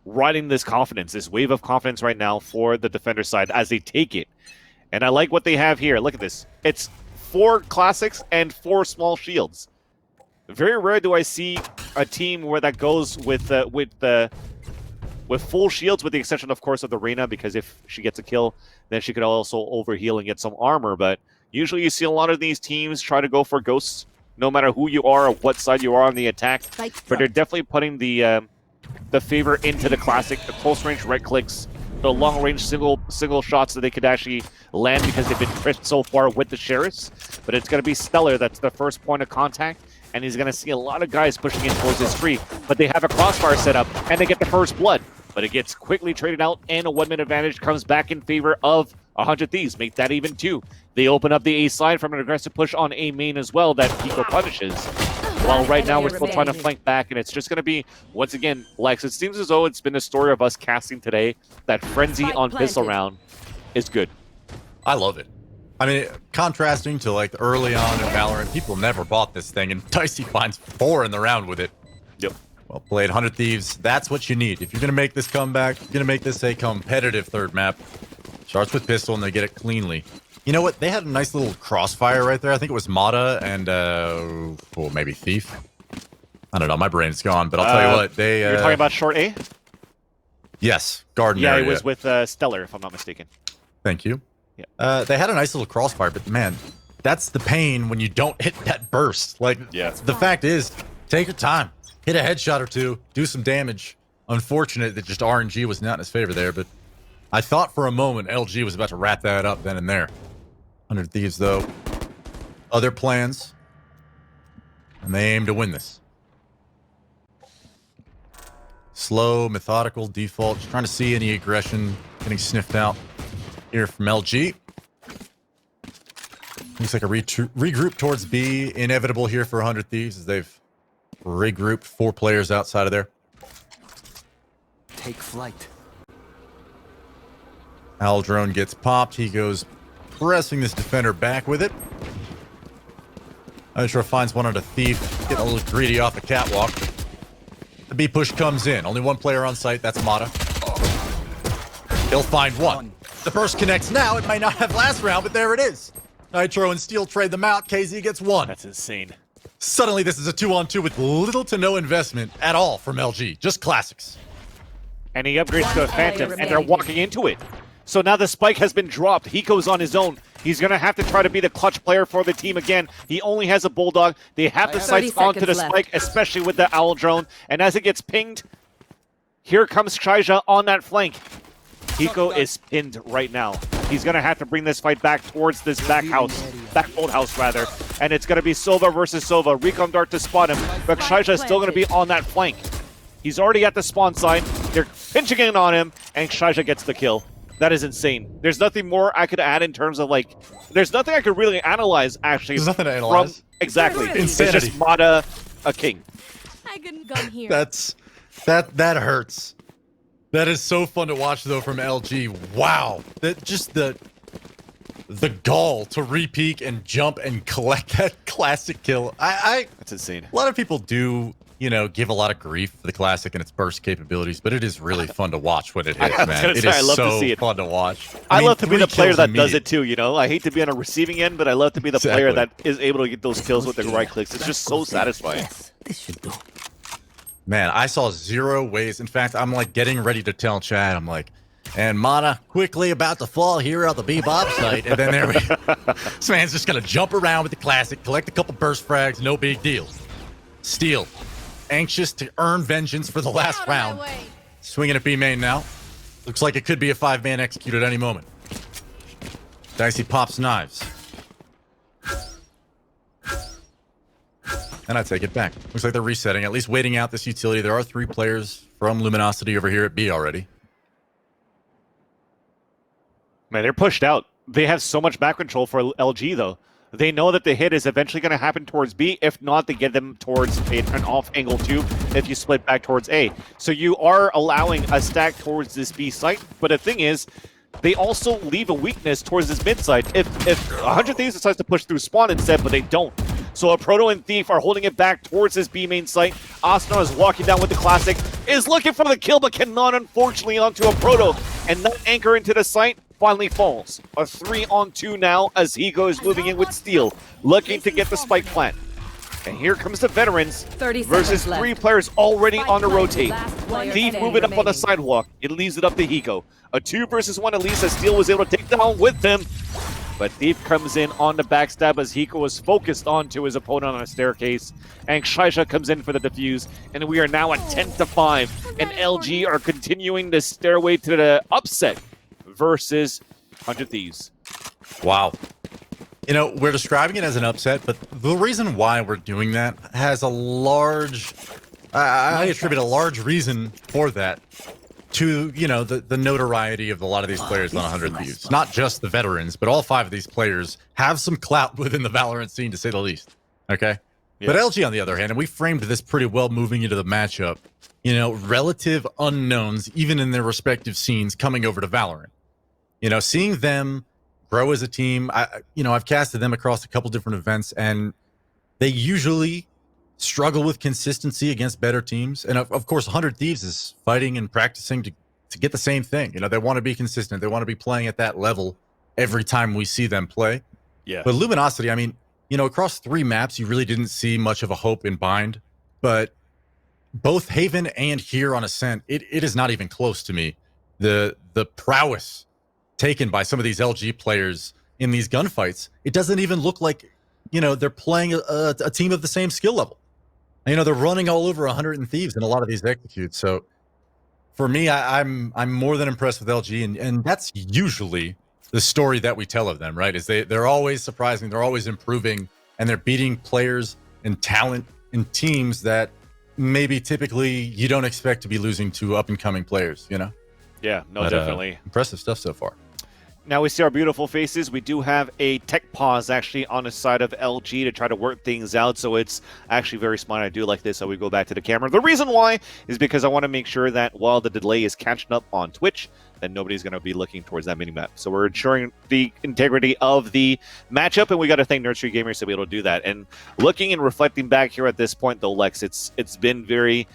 S2: riding this confidence, this wave of confidence right now for the defender side as they take it. And I like what they have here. Look at this. It's 4 classics and 4 small shields. Very rare do I see a team where that goes with full shields, with the exception, of course, of the Reyna, because if she gets a kill, then she could also overheal and get some armor. But usually you see a lot of these teams try to go for ghosts, no matter who you are or what side you are on the attack. But they're definitely putting the favor into the classic, the close range right clicks, the long range single shots that they could actually land because they've been tripped so far with the Sheriffs. But it's going to be Stellar that's the first point of contact, and he's going to see a lot of guys pushing in towards his tree. But they have a crossfire set up, and they get the first blood. But it gets quickly traded out, and a 1-minute advantage comes back in favor of 100 Thieves. Make that even 2. They open up the A side from an aggressive push on A main as well that Pico punishes. While right now we're still trying to flank back, and it's just going to be, once again, Lex, it seems as though it's been a story of us casting today that Frenzy on Pistol Round is good.
S3: I love it. I mean, contrasting to like early on in Valorant, people never bought this thing, and Dicey finds 4 in the round with it.
S2: Yep.
S3: Well played, 100 Thieves. That's what you need. If you're going to make this comeback, you're going to make this a competitive third map. Starts with Pistol, and they get it cleanly. You know what? They had a nice little crossfire right there. I think it was Mata and, maybe Thief. I don't know. My brain's gone, but I'll tell you what.
S2: You're talking about short A?
S3: Yes, Garden
S2: Yeah,
S3: area.
S2: it was with Stellar, if I'm not mistaken.
S3: Thank you.
S2: Yeah.
S3: They had a nice little crossfire, but man, that's the pain when you don't hit that burst. Like,
S2: Yeah.
S3: the fact is, take your time. Hit a headshot or 2. Do some damage. Unfortunate that just RNG was not in his favor there, but I thought for a moment LG was about to wrap that up then and there. 100 Thieves, though. Other plans. And they aim to win this. Slow, methodical, default. Just trying to see any aggression getting sniffed out here from LG. Looks like a regroup towards B. Inevitable here for 100 Thieves as they've regrouped 4 players outside of there.
S5: Take flight.
S3: Owl drone gets popped. He goes pressing this defender back with it. Nitro finds one on a Thief. Getting a little greedy off the catwalk. The B push comes in. Only 1 player on site. That's Mata. He'll find one. The burst connects now. It might not have last round, but there it is. Nitro and Steel trade them out. KZ gets 1.
S2: That's insane.
S3: Suddenly, this is a 2-on-2 with little to no investment at all from LG. Just classics.
S2: And he upgrades to a Phantom, and they're walking into it. So now the spike has been dropped. Hiko's on his own. He's going to have to try to be the clutch player for the team again. He only has a Bulldog. They have the sights onto the spike, especially with the Owl drone. And as it gets pinged, here comes Shaija on that flank. Hiko is pinned right now. He's going to have to bring this fight back towards this back old house rather. And it's going to be Sova versus Sova. Recon Dart to spot him, but Shaija is still going to be on that flank. He's already at the spawn side. They're pinching in on him, and Shaija gets the kill. That is insane. There's nothing more I could add in terms of like, there's nothing I could really analyze actually.
S3: There's nothing to analyze.
S2: Exactly.
S3: Insanity.
S2: It's just Mata, a king.
S4: I can come here.
S3: That hurts. That is so fun to watch though from LG. Wow. That just the gall to re-peek and jump and collect that classic kill.
S2: That's insane.
S3: A lot of people do, give a lot of grief for the classic and its burst capabilities, but it is really fun to watch when it hits, man. It is
S2: I love
S3: so
S2: to see it.
S3: fun to watch.
S2: I
S3: mean,
S2: love to be the
S3: 3
S2: player
S3: kills
S2: that does
S3: immediate.
S2: it too, I hate to be on a receiving end, but I love to be the player
S3: Exactly.
S2: that is able to get those kills with the right clicks. It's just so satisfying.
S4: Yes, this should do.
S3: Man, I saw 0 ways. In fact, I'm like getting ready to tell Chad, I'm like, and Mana quickly about to fall here on the Bebop site. And then there we go. This man's just going to jump around with the classic, collect a couple burst frags, no big deal. Steal. Anxious to earn vengeance for the last round. Swinging at B main now. Looks like it could be a 5-man execute at any moment. Dicey pops knives. And I take it back. Looks like they're resetting, at least waiting out this utility. There are 3 players from Luminosity over here at B already.
S2: Man, they're pushed out. They have so much back control for LG, though. They know that the hit is eventually going to happen towards B. If not, they get them towards an off angle too if you split back towards A. So you are allowing a stack towards this B site. But the thing is, they also leave a weakness towards this mid site. If 100 Thieves decides to push through spawn instead, but they don't. So a Proto and Thief are holding it back towards this B main site. Asuna is walking down with the classic, is looking for the kill, but cannot, unfortunately, onto a Proto. And that anchor into the site finally falls. A 3-on-2 now as he goes moving in with Steel, looking to get the spike plant. And here comes the veterans
S4: 30
S2: versus
S4: seconds
S2: 3
S4: left.
S2: players already on the rotate.
S4: Last player
S2: Thief
S4: standing
S2: moving up on the
S4: remaining.
S2: sidewalk. It leaves it up to Hiko. A 2 versus 1 at least as Steel was able to take down with him. But Thief comes in on the backstab as Hiko was focused onto his opponent on a staircase. And Shaisha comes in for the defuse. And we are now at 10-5. And LG are continuing the stairway to the upset versus 100 Thieves.
S3: Wow. We're describing it as an upset, but the reason why we're doing that has a large... I attribute a large reason for that to, the notoriety of a lot of these players on 100 Thieves. Not just the veterans, but all 5 of these players have some clout within the Valorant scene, to say the least. Okay?
S2: Yeah.
S3: But LG, on the other hand, and we framed this pretty well moving into the matchup, relative unknowns, even in their respective scenes, coming over to Valorant. Seeing them grow as a team, I've casted them across a couple different events, and they usually struggle with consistency against better teams. And of course, 100 Thieves is fighting and practicing to get the same thing. They want to be consistent. They want to be playing at that level every time we see them play.
S2: Yeah.
S3: But Luminosity, across 3 maps, you really didn't see much of a hope in Bind. But both Haven and here on Ascent, it is not even close to me. The prowess taken by some of these LG players in these gunfights, it doesn't even look like, they're playing a team of the same skill level. They're running all over 100 Thieves in a lot of these executes. So for me, I'm more than impressed with LG, and that's usually the story that we tell of them, right? Is they're always surprising, they're always improving, and they're beating players and talent in teams that maybe typically you don't expect to be losing to up-and-coming players,
S2: Yeah, no,
S3: But,
S2: definitely.
S3: impressive stuff so far.
S2: Now we see our beautiful faces. We do have a tech pause actually on the side of LG to try to work things out. So it's actually very smart. I do like this. So we go back to the camera. The reason why is because I want to make sure that while the delay is catching up on Twitch, then nobody's going to be looking towards that minimap. So we're ensuring the integrity of the matchup, and we got to thank Nursery Gamers to be able to do that. And looking and reflecting back here at this point, though, Lex, it's been very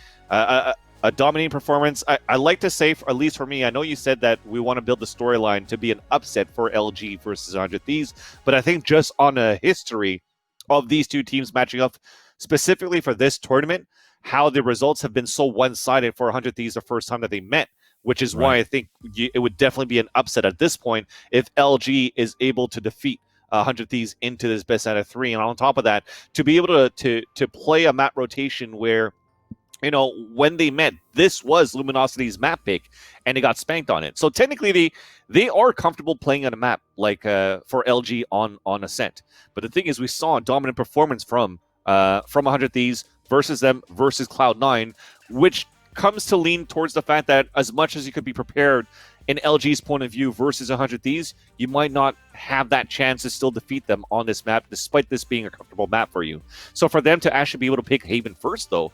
S2: a dominating performance. I like to say, at least for me, I know you said that we want to build the storyline to be an upset for LG versus 100 Thieves, but I think just on a history of these 2 teams matching up specifically for this tournament, how the results have been so one-sided for 100 Thieves the first time that they met, which is why I think it would definitely be an upset at this point if LG is able to defeat 100 Thieves into this best out of 3. And on top of that, to be able to play a map rotation where, when they met, this was Luminosity's map pick, and they got spanked on it. So technically, they are comfortable playing on a map like for LG on Ascent. But the thing is, we saw a dominant performance from 100 Thieves versus them versus Cloud9, which comes to lean towards the fact that as much as you could be prepared in LG's point of view versus 100 Thieves, you might not have that chance to still defeat them on this map, despite this being a comfortable map for you. So for them to actually be able to pick Haven first, though,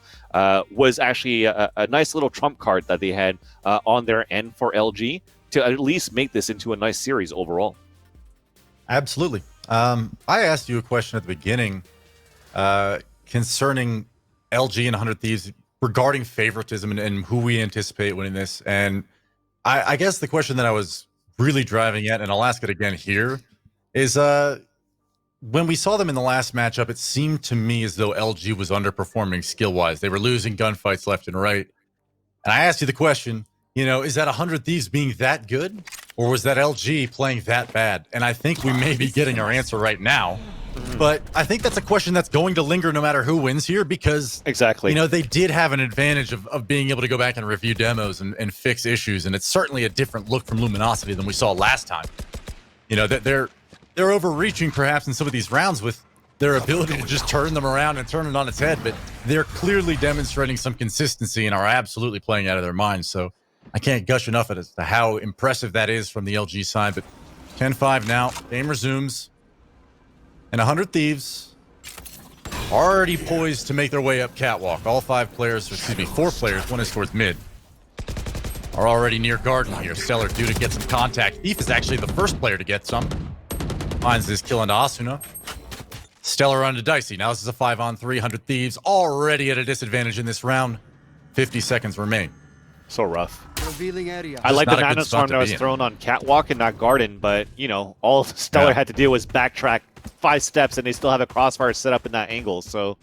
S2: was actually a nice little trump card that they had on their end for LG to at least make this into a nice series overall.
S3: Absolutely. I asked you a question at the beginning concerning LG and 100 Thieves regarding favoritism and who we anticipate winning this. And I guess the question that I was really driving at, and I'll ask it again here, is when we saw them in the last matchup, it seemed to me as though LG was underperforming skill-wise. They were losing gunfights left and right. And I asked you the question, you know, is that 100 Thieves being that good? Or was that LG playing that bad? And I think we may be getting our answer right now. But I think that's a question that's going to linger no matter who wins here, because
S2: exactly,
S3: you know, they did have an advantage of being able to go back and review demos and fix issues. And it's certainly a different look from Luminosity than we saw last time. You know, that they're overreaching perhaps in some of these rounds with their ability to just turn them around and turn it on its head. But they're clearly demonstrating some consistency and are absolutely playing out of their minds. So I can't gush enough as to how impressive that is from the LG side. But 10-5 now, game resumes. And 100 Thieves already poised to make their way up catwalk. All 5 players, or excuse me, 4 players, one is towards mid, are already near garden here. Stellar due to get some contact. Thief is actually the first player to get some. Finds this kill into Asuna. Stellar onto Dicey. Now this is a 5-on-3. 100 Thieves already at a disadvantage in this round. 50 seconds remain.
S2: So rough.
S5: Revealing area.
S2: I like the
S3: not a good
S2: nanostorm
S3: spot to
S2: that was
S3: be in.
S2: thrown on catwalk and not garden, but you know, all Stellar had to do was backtrack 5 steps and they still have a crossfire set up in that angle. So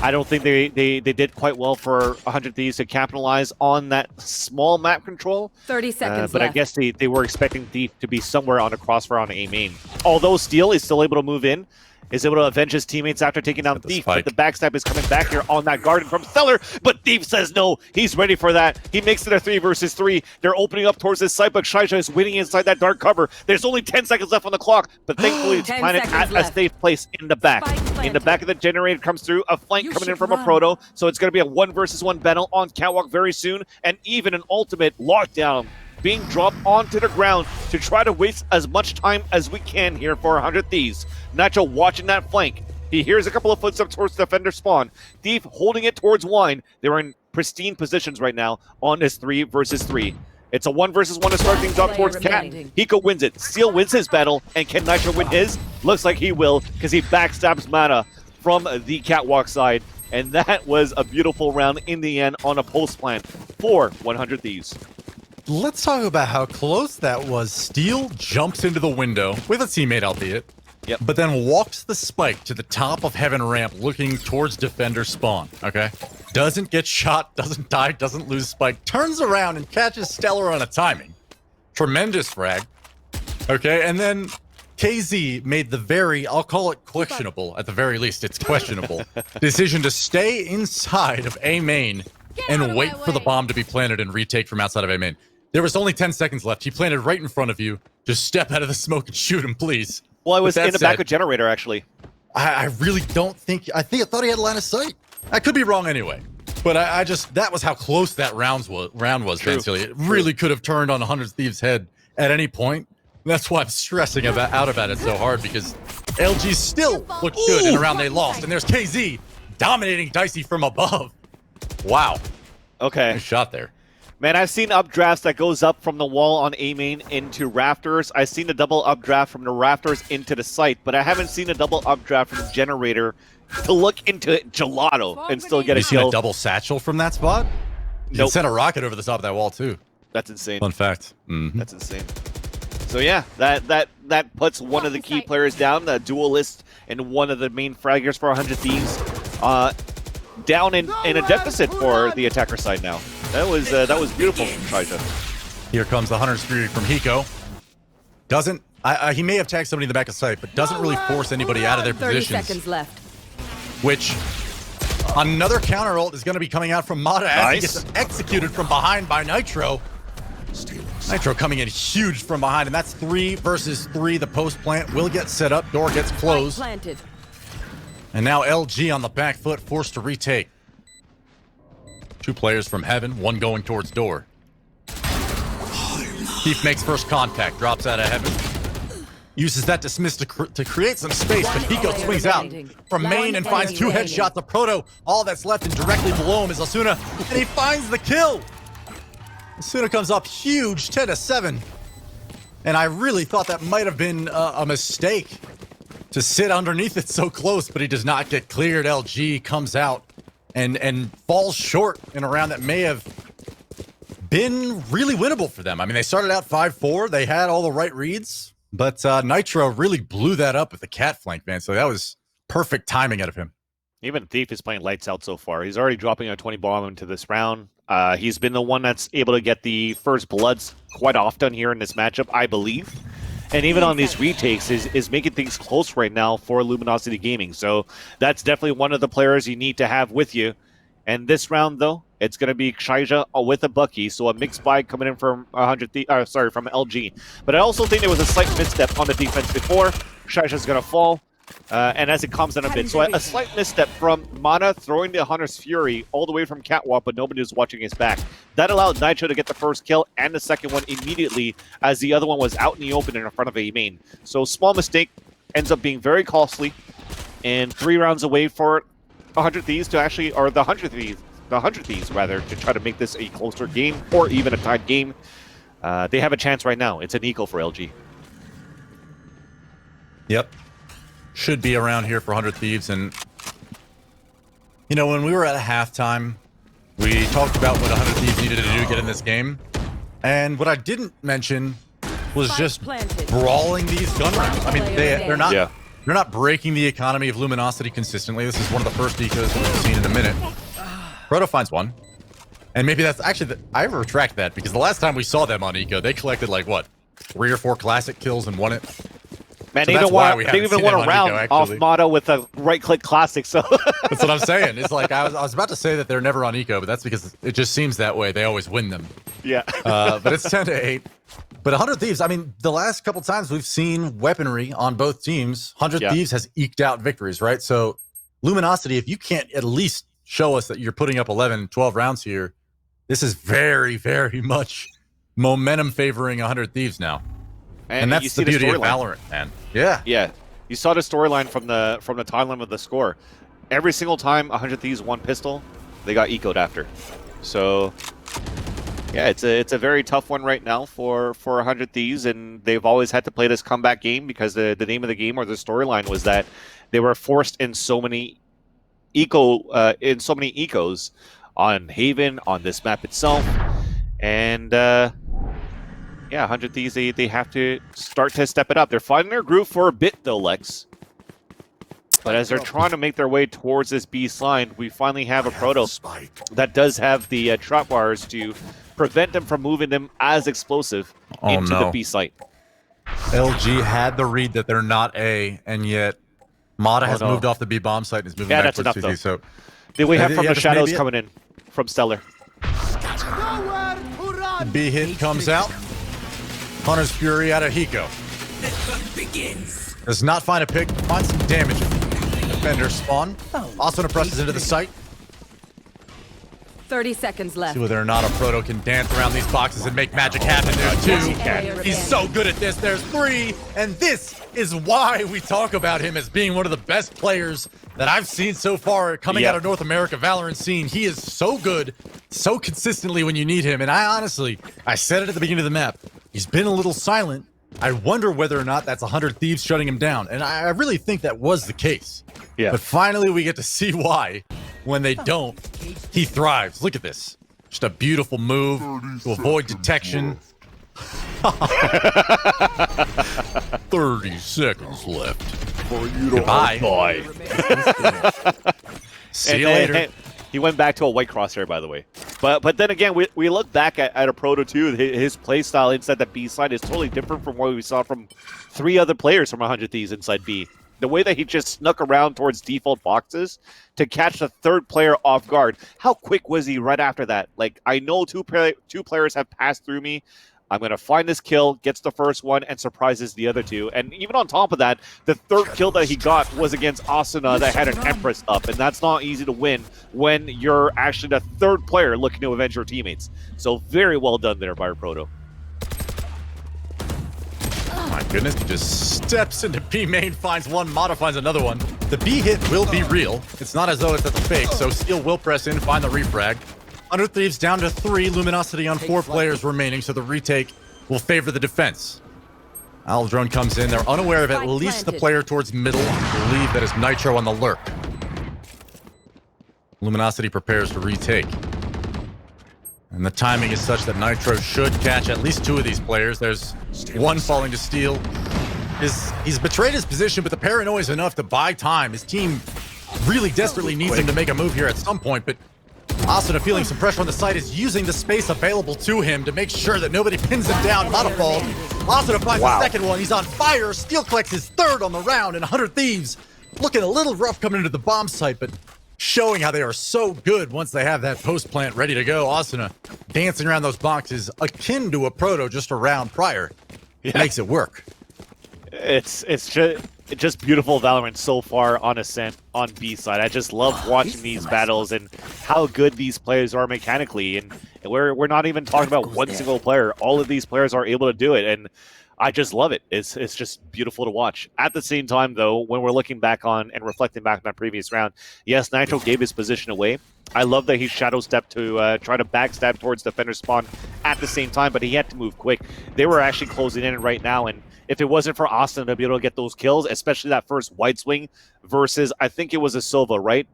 S2: I don't think they did quite well for 100 Thieves to capitalize on that small map control.
S4: 30 seconds
S2: But
S4: left.
S2: I guess they were expecting Thief to be somewhere on a crossfire on A main. Although Steel is still able to move in, is able to avenge his teammates after taking down Thief, but the backstab is coming back here on that garden from Stellar, but Thief says no, he's ready for that. He makes it a 3 versus 3. They're opening up towards this site, but Shaija is waiting inside that dark cover. There's only 10 seconds left on the clock, but thankfully it's
S4: 10
S2: planted
S4: seconds
S2: at a
S4: left.
S2: safe place in the back.
S4: Spike planted.
S2: In the back of the generator comes through, a flank
S4: You
S2: coming in
S4: should
S2: from a
S4: run.
S2: Proto, so it's going to be a 1 versus 1 battle on catwalk very soon, and even an ultimate lockdown being dropped onto the ground to try to waste as much time as we can here for 100 Thieves. Nacho watching that flank. He hears a couple of footsteps towards defender spawn. Thief holding it towards Wine. They're in pristine positions right now on this 3 versus 3. It's a 1 versus 1 to start things off towards Cat.
S4: remaining.
S2: Hiko wins it. Steel wins his battle, and can Nitro win his? Looks like he will, because he backstabs Mana from the catwalk side. And that was a beautiful round in the end on a post plant for 100 Thieves.
S3: Let's talk about how close that was. Steel jumps into the window with a teammate, albeit.
S2: Yep.
S3: But then walks the spike to the top of Heaven ramp looking towards defender spawn, okay? Doesn't get shot, doesn't die, doesn't lose spike. Turns around and catches Stellar on a timing. Tremendous frag. Okay, and then KZ made the very, I'll call it questionable, at the very least, it's questionable, decision to stay inside of A main
S4: Get out
S3: and
S4: of
S3: wait
S4: my
S3: for the
S4: way.
S3: bomb to be planted and retake from outside of A main. There was only 10 seconds left. He planted right in front of you. Just step out of the smoke and shoot him, please.
S2: Well, I was
S3: With that
S2: in the back
S3: said,
S2: of generator, actually.
S3: I really don't think, I thought he had line of sight. I could be wrong anyway. But I just, that was how close that round was,
S2: True.
S3: Vansili. It really could have turned on 100 Thieves' head at any point. That's why I'm stressing out about it so hard, because LG still looked good in a round they lost. And there's KZ dominating Dicey from above. Wow.
S2: Okay.
S3: Nice shot there.
S2: Man, I've seen updrafts that goes up from the wall on A main into rafters. I've seen a double updraft from the rafters into the site, but I haven't seen a double updraft from the generator to look into Gelato and still get a
S3: You seen a
S2: kill.
S3: double satchel from that spot? You
S2: Nope.
S3: can send a rocket over the top of that wall too.
S2: That's insane.
S3: Fun fact. Mhm.
S2: That's insane. So yeah, that puts one of the key players down, the duelist and one of the main fraggers for 100 Thieves, down in a deficit for the attacker side now. That was beautiful from Shaija.
S3: Here comes the Hunter Spirit from Hiko. Doesn't, he may have tagged somebody in the back of sight, but doesn't really force anybody out of their
S4: 30
S3: positions.
S4: seconds left.
S3: Which, another counter ult is going to be coming out from Mata as he
S2: Nice.
S3: gets executed from behind by Nitro. Nitro coming in huge from behind, and that's 3 versus 3. The post plant will get set up, door gets
S4: Spike
S3: closed,
S4: planted.
S3: and now LG on the back foot, forced to retake. 2 players from Heaven, one going towards door. Thief makes first contact, drops out of heaven. Uses that dismiss to create some space, but Hiko swings out from main and finds 2 headshots of Proto. All that's left and directly below him is Asuna, and he finds the kill. Asuna comes up huge, 10-7. And I really thought that might have been a mistake to sit underneath it so close, but he does not get cleared. LG comes out and falls short in a round that may have been really winnable for them. I mean, they started out 5-4. They had all the right reads. But Nitro really blew that up with the cat flank, man. So that was perfect timing out of him.
S2: Even Thief is playing lights out so far. He's already dropping a 20 bomb into this round. He's been the one that's able to get the first bloods quite often here in this matchup, I believe. And even on these retakes is making things close right now for Luminosity Gaming. So that's definitely one of the players you need to have with you. And this round, though, it's going to be Shaija with a Bucky, so a mixed buy coming in from from LG. But I also think there was a slight misstep on the defense before. Shaija's going to fall, and as it comes down a bit. So a slight misstep from Mana throwing the Hunter's Fury all the way from Catwalk, but nobody was watching his back. That allowed Nitro to get the first kill and the second one immediately, as the other one was out in the open in front of a main. So small mistake ends up being very costly, and 3 rounds away for 100 Thieves to actually, or the 100 Thieves rather, to try to make this a closer game or even a tied game. They have a chance right now. It's an equal for LG.
S3: Yep. Should be around here for 100 Thieves. And, you know, when we were at halftime, we talked about what 100 Thieves needed to do to get in this game. And what I didn't mention was just brawling these gun rounds. I mean, they're not...
S2: Yeah.
S3: They're not breaking the economy of Luminosity consistently. This is one of the first ecos we've seen in a minute. Proto finds one. And maybe that's actually... I retract that, because the last time we saw them on eco, they collected, like, what? 3 or 4 classic kills and won it?
S2: Man,
S3: So
S2: they even won a round
S3: Eco,
S2: off Motto with a right-click classic, so...
S3: That's what I'm saying. It's like, I was about to say that they're never on eco, but that's because it just seems that way. They always win them.
S2: Yeah.
S3: But it's 10-8. But 100 Thieves, I mean, the last couple times we've seen weaponry on both teams, 100 Thieves has eked out victories, right? So Luminosity, if you can't at least show us that you're putting up 11, 12 rounds here, this is very, very much momentum favoring 100 Thieves now. And that's the beauty of Valorant, man. Yeah.
S2: Yeah. You saw the storyline from the timeline of the score. Every single time 100 Thieves won pistol, they got ecoed after. So... yeah, it's a very tough one right now for 100 Thieves, and they've always had to play this comeback game because the name of the game or the storyline was that they were forced in so many ecos on Haven, on this map itself, and yeah, 100 Thieves they have to start to step it up. They're finding their groove for a bit though, Lex. But as they're trying to make their way towards this B line, we finally have a Proto that does have the trap wires to prevent them from moving them as explosive into the B site.
S3: LG had the read that they're not A, and yet Mata has moved off the B bomb site and is moving back
S2: that's
S3: towards
S2: enough,
S3: CZ. So
S2: then we have from the shadows coming in from Stellar.
S3: The B hit comes out. Hunter's Fury out of Hiko. Does not find a pick, finds some damage. Defender spawn. Also presses into the site.
S5: 30 seconds left.
S3: See whether or not a Proto can dance around these boxes and make magic happen. There's 2. He's so good at this. There's 3. And this is why we talk about him as being one of the best players that I've seen so far coming out of North America Valorant scene. He is so good, so consistently when you need him. And I said it at the beginning of the map. He's been a little silent. I wonder whether or not that's 100 Thieves shutting him down. And I really think that was the case.
S2: Yeah.
S3: But finally we get to see why. When they don't, he thrives. Look at this. Just a beautiful move to avoid detection. 30 seconds left. For you to Goodbye. See you later.
S2: And he went back to a white crosshair, by the way. But then again, we look back at a Proto 2. His play style inside the B side is totally different from what we saw from 3 other players from 100 Thieves inside B. The way that he just snuck around towards default boxes to catch the 3rd player off guard. How quick was he right after that? Like, I know two players have passed through me. I'm going to find this kill, gets the first one, and surprises the other 2. And even on top of that, the 3rd kill that he got was against Asuna that had an Empress up. And that's not easy to win when you're actually the 3rd player looking to avenge your teammates. So very well done there by Proto.
S3: goodness, he just steps into B main, finds one, Mata finds another one. The B hit will be real. It's not as though it's a fake, so Steel will press in, find the refrag. 100 Thieves down to 3, Luminosity on 4 players remaining, so the retake will favor the defense. Drone comes in, they're unaware of at least the player towards middle. I believe that is Nitro on the lurk. Luminosity prepares to retake. And the timing is such that Nitro should catch at least 2 of these players. There's one falling to Steel. He's betrayed his position, but the paranoia is enough to buy time. His team really desperately needs him to make a move here at some point, but Asuna, feeling some pressure on the side, is using the space available to him to make sure that nobody pins him down. Not a fall. Asuna finds the second one. He's on fire. Steel collects his 3rd on the round, and 100 Thieves looking a little rough coming into the bomb site, but showing how they are so good once they have that post plant ready to go. Asuna dancing around those boxes akin to a proto just a round prior. It makes it work.
S2: It's just beautiful Valorant so far on Ascent on B side. I just love watching these battles and how good these players are mechanically. And we're not even talking about one single player. All of these players are able to do it, and I just love it. It's just beautiful to watch. At the same time, though, when we're looking back on and reflecting back on that previous round, yes, Nitro gave his position away. I love that he shadow stepped to try to backstab towards defender spawn at the same time, but he had to move quick. They were actually closing in right now, and if it wasn't for Austin to be able to get those kills, especially that first white swing versus, I think it was a Silva, right?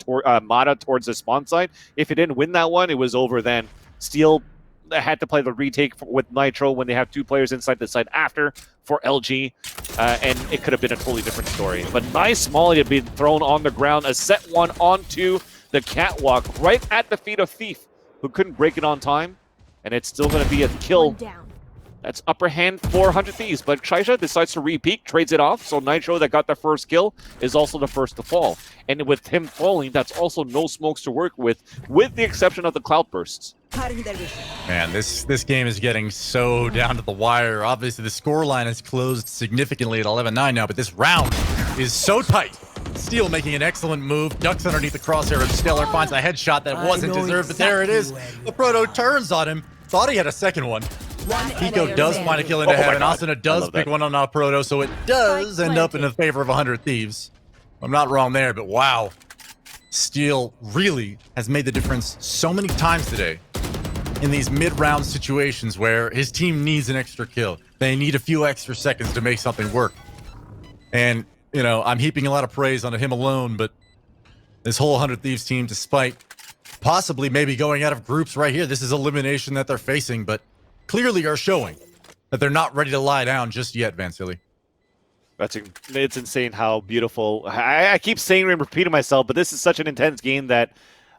S2: Mata towards the spawn side. If it didn't win that one, it was over then. Steel had to play the retake with Nitro when they have 2 players inside the side after for LG, and it could have been a totally different story. But nice Molly had been thrown on the ground, a set one onto the catwalk right at the feet of Thief, who couldn't break it on time, and it's still going to be a kill. That's upper hand for 100 Thieves, but Chaisha decides to repeat, trades it off, so Nitro that got the first kill is also the first to fall. And with him falling, that's also no smokes to work with the exception of the cloud bursts.
S3: Man, this game is getting so down to the wire. Obviously, the scoreline has closed significantly at 11-9 now, but this round is so tight. Steel making an excellent move, ducks underneath the crosshair of Stellar, finds a headshot that wasn't deserved, but there it is. The Proto turns on him, thought he had a second one. Pico does find a kill into heaven. Asuna does pick one on our Proto, so it does end up in the favor of 100 Thieves. I'm not wrong there, but wow. Steel really has made the difference so many times today in these mid-round situations where his team needs an extra kill. They need a few extra seconds to make something work. And, you know, I'm heaping a lot of praise on him alone, but this whole 100 Thieves team, despite possibly maybe going out of groups right here, this is elimination that they're facing, but clearly are showing that they're not ready to lie down just yet, Vansili.
S2: It's insane how beautiful. I keep saying and repeating myself, but this is such an intense game that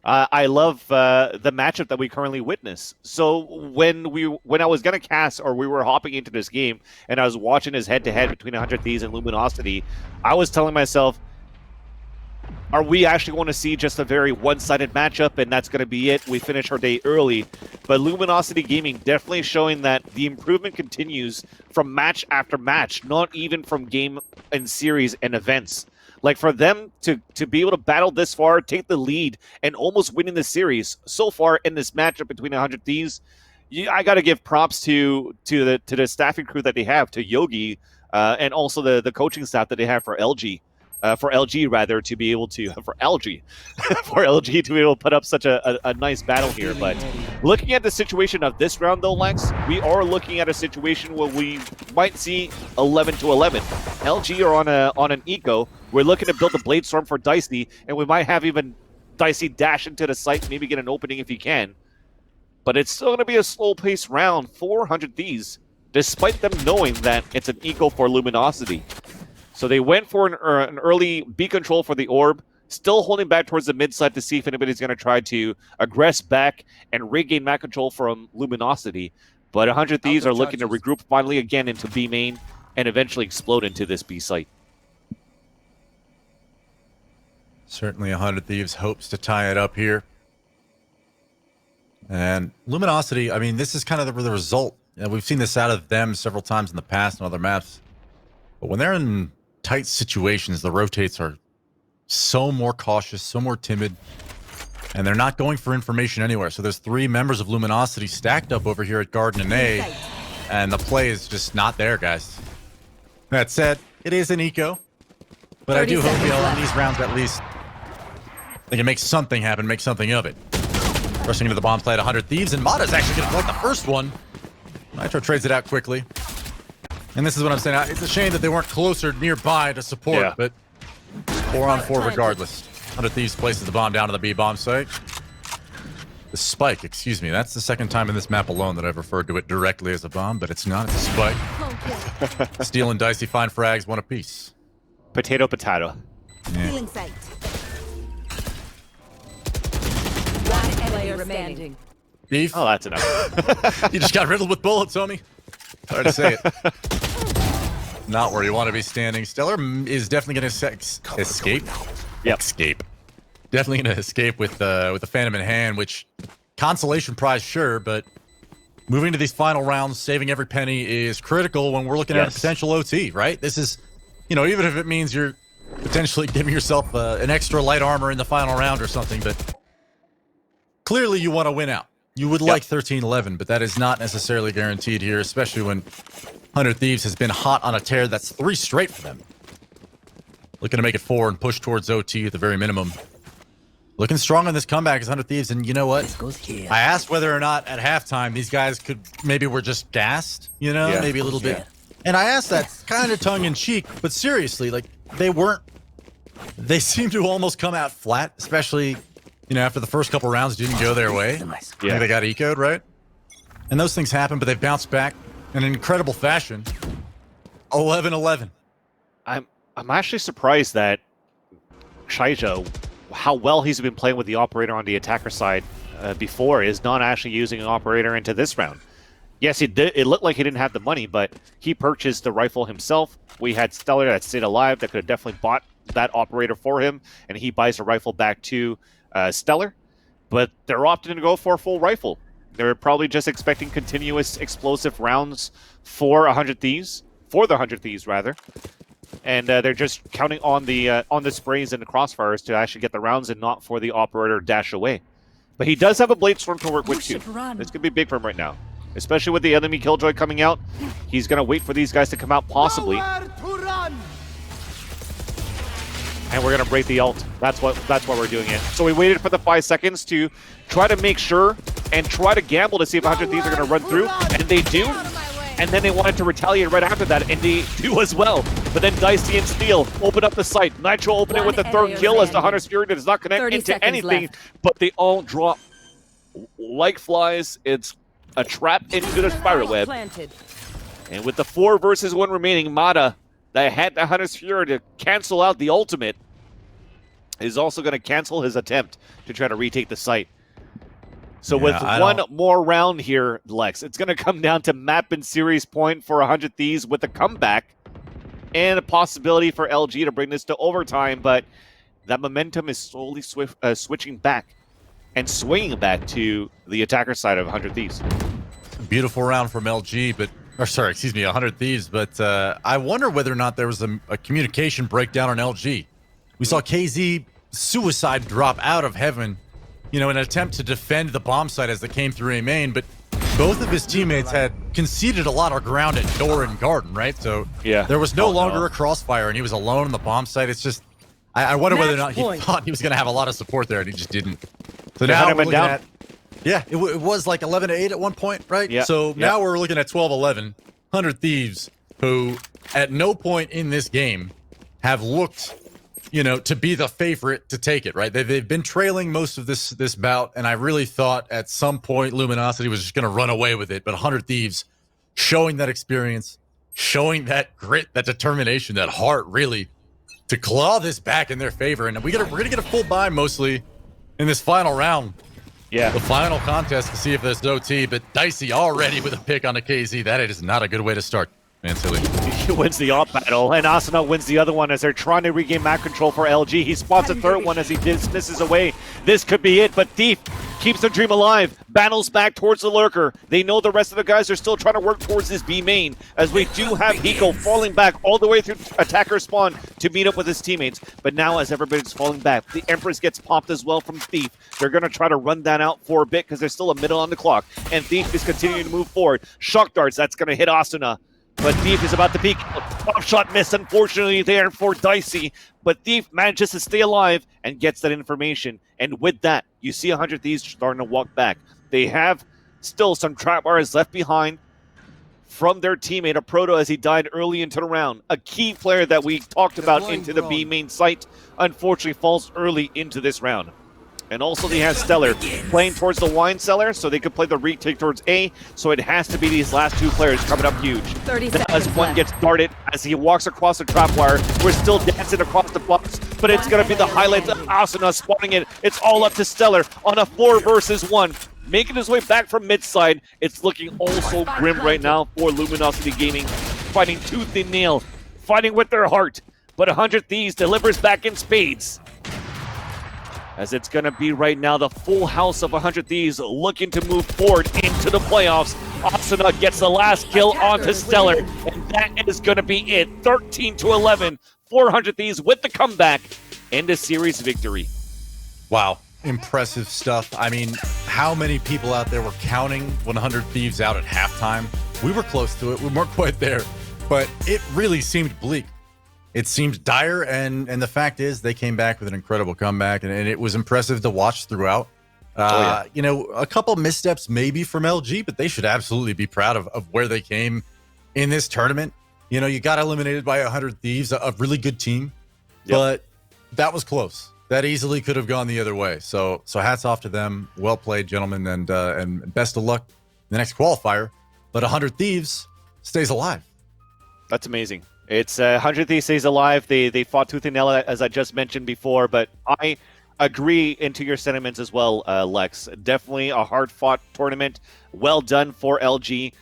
S2: I love the matchup that we currently witness. So when I was gonna cast, or we were hopping into this game, and I was watching his head-to-head between 100 Thieves and Luminosity, I was telling myself, are we actually going to see just a very one-sided matchup, and that's going to be it? We finish our day early. But Luminosity Gaming definitely showing that the improvement continues from match after match, not even from game and series and events. Like, for them to be able to battle this far, take the lead, and almost winning the series so far in this matchup between 100 Thieves, I got to give props to the staffing crew that they have, to Yogi, and also the coaching staff that they have for LG. For LG rather, to be able to for LG for LG to be able to put up such a nice battle here. But looking at the situation of this round though, Lex, we are looking at a situation where we might see 11-11. LG are on an eco. We're looking to build a Blade Storm for Dicey, and we might have even Dicey dash into the site, maybe get an opening if he can. But it's still going to be a slow-paced round for 100 Thieves, despite them knowing that it's an eco for Luminosity. So they went for an early B control for the orb, still holding back towards the mid side to see if anybody's going to try to aggress back and regain map control from Luminosity. But 100 Thieves are looking to regroup finally again into B main and eventually explode into this B site.
S3: Certainly 100 Thieves hopes to tie it up here. And Luminosity, I mean, this is kind of the result. You know, we've seen this out of them several times in the past on other maps. But when they're in tight situations, the rotates are so more cautious, so more timid, and they're not going for information anywhere. So there's 3 members of Luminosity stacked up over here at Garden and A, and the play is just not there, guys. That said, it is an eco. But I
S4: 30
S3: do hope,
S4: seconds
S3: on
S4: left.
S3: these rounds at least, they can make something happen, make something of it. Rushing into the bomb site, 100 Thieves, and Mata's actually going to collect the first one. Nitro trades it out quickly. And this is what I'm saying. It's a shame that they weren't closer nearby to support, but 4-on-4 regardless. 100 Thieves places the bomb down to the B bomb site. The spike, excuse me. That's the second time in this map alone that I've referred to it directly as a bomb, but it's not. It's a spike. Steel and Dicey find frags, one apiece.
S2: Potato, potato.
S3: Yeah.
S4: Feeling sight. One player remaining.
S3: Beef,
S2: Oh, that's enough.
S3: you just got riddled with bullets, homie. Sorry to say it. Not where you want to be standing. Stellar is definitely going to escape.
S2: Yep.
S3: Escape. Definitely going to escape with the Phantom in hand, which consolation prize, sure, but moving to these final rounds, saving every penny is critical when we're looking at a potential OT, right? This is, even if it means you're potentially giving yourself an extra light armor in the final round or something, but clearly you want to win out. You would like 13-11, but that is not necessarily guaranteed here, especially when 100 Thieves has been hot on a tear. That's 3 straight for them. Looking to make it 4 and push towards OT at the very minimum. Looking strong on this comeback is 100 Thieves, and you know what? I asked whether or not at halftime these guys were just gassed, maybe a little bit. And I asked that kind of tongue-in-cheek, but seriously, they seem to almost come out flat, especially, after the first couple rounds didn't go their way. I think they got ecoed, right? And those things happen, but they've bounced back in an incredible fashion. 11-11.
S2: I'm actually surprised that Shaija, how well he's been playing with the operator on the attacker side before, is not actually using an operator into this round. Yes, it looked like he didn't have the money, but he purchased the rifle himself. We had Stellar that stayed alive that could have definitely bought that operator for him, and he buys a rifle back to Stellar. But they're opting to go for a full rifle. They're probably just expecting continuous explosive rounds for 100 Thieves, for the 100 Thieves rather. And they're just counting on the sprays and the crossfires to actually get the rounds and not for the operator dash away. But he does have a Blade Storm to work with too. This could be big for him right now. Especially with the enemy Killjoy coming out. He's going to wait for these guys to come out possibly. And we're going to break the ult. That's why we're doing it. So we waited for the 5 seconds to try to make sure and try to gamble to see if 100 Thieves are going to run through. And they do. And then they wanted to retaliate right after that, and they do as well. But then Dicey and Steel open up the site. Nitro open it with the 3rd kill as the Hunter's Fury does not connect into anything, but they all drop like flies. It's a trap into the spider web. And with the 4 versus 1 remaining, Mata, that had the Hunter's Fury to cancel out the ultimate, is also going to cancel his attempt to try to retake the site. So with one more round here, Lex, it's going to come down to map and series point for 100 Thieves with a comeback and a possibility for LG to bring this to overtime, but that momentum is slowly switching back and swinging back to the attacker side of 100 Thieves.
S3: Beautiful round from LG, 100 Thieves, but I wonder whether or not there was a communication breakdown on LG. We saw KZ suicide drop out of heaven, in an attempt to defend the bomb site as they came through A main, but both of his teammates had conceded a lot of ground at door and garden, right? So there was no longer a crossfire, and he was alone on the bomb site. It's just, I wonder whether or not he thought he was going to have a lot of support there, and he just didn't. So now we're looking at, it was like 11-8 at one point, right?
S2: Yeah.
S3: So now we're looking at 12-11. 100 Thieves, who at no point in this game have looked to be the favorite to take it, right? They've been trailing most of this bout, and I really thought at some point Luminosity was just going to run away with it. But 100 Thieves showing that experience, showing that grit, that determination, that heart, really, to claw this back in their favor. And we're going to get a full buy mostly in this final round. Yeah. The final contest to see if there's OT, but Dicey already with a pick on the KZ. That is not a good way to start. Man, silly.
S2: He wins the op battle, and Asuna wins the other one as they're trying to regain map control for LG. He spots a 3rd one as he dismisses away. This could be it, but Thief keeps their dream alive, battles back towards the Lurker. They know the rest of the guys are still trying to work towards this B main, as we do have Hiko falling back all the way through attacker spawn to meet up with his teammates. But now as everybody's falling back, the Empress gets popped as well from Thief. They're going to try to run that out for a bit because there's still a minute on the clock, and Thief is continuing to move forward. Shock darts, that's going to hit Asuna. but Thief is about to peek. Top shot missed, unfortunately, there for Dicey. But Thief manages to stay alive and gets that information. And with that, you see 100 Thieves starting to walk back. They have still some trap bars left behind from their teammate, a Proto, as he died early into the round. A key player that we talked about into the B main site, unfortunately falls early into this round. And also they have Stellar playing towards the wine cellar, so they could play the retake towards A, so it has to be these last two players coming up huge.
S4: 30
S2: As
S4: seconds
S2: one
S4: left.
S2: gets darted, as he walks across the trap wire, we're still dancing across the box, but it's going to be the highlights of Asuna spawning it. It's all up to Stellar on a 4 versus 1. Making his way back from mid-side. It's looking also grim right now for Luminosity Gaming. Fighting tooth and nail, fighting with their heart. But 100 Thieves delivers back in spades. As it's going to be right now the full house of 100 Thieves looking to move forward into the playoffs. Asuna gets the last kill onto Stellar, and that is going to be it. 13-11, 400 Thieves with the comeback and a series victory.
S3: Wow. Impressive stuff. I mean, how many people out there were counting 100 Thieves out at halftime? We were close to it. We weren't quite there, but it really seemed bleak. It seemed dire, and the fact is they came back with an incredible comeback, and it was impressive to watch throughout. You know, a couple missteps maybe from LG, but they should absolutely be proud of where they came in this tournament. You know, you got eliminated by 100 Thieves, a really good team, but that was close. That easily could have gone the other way. So hats off to them. Well played, gentlemen, and best of luck in the next qualifier. But 100 Thieves stays alive.
S2: That's amazing. It's 100 Thieves stays alive. They fought tooth and nail, as I just mentioned before, but I agree into your sentiments as well, Lex. Definitely a hard-fought tournament. Well done for LG.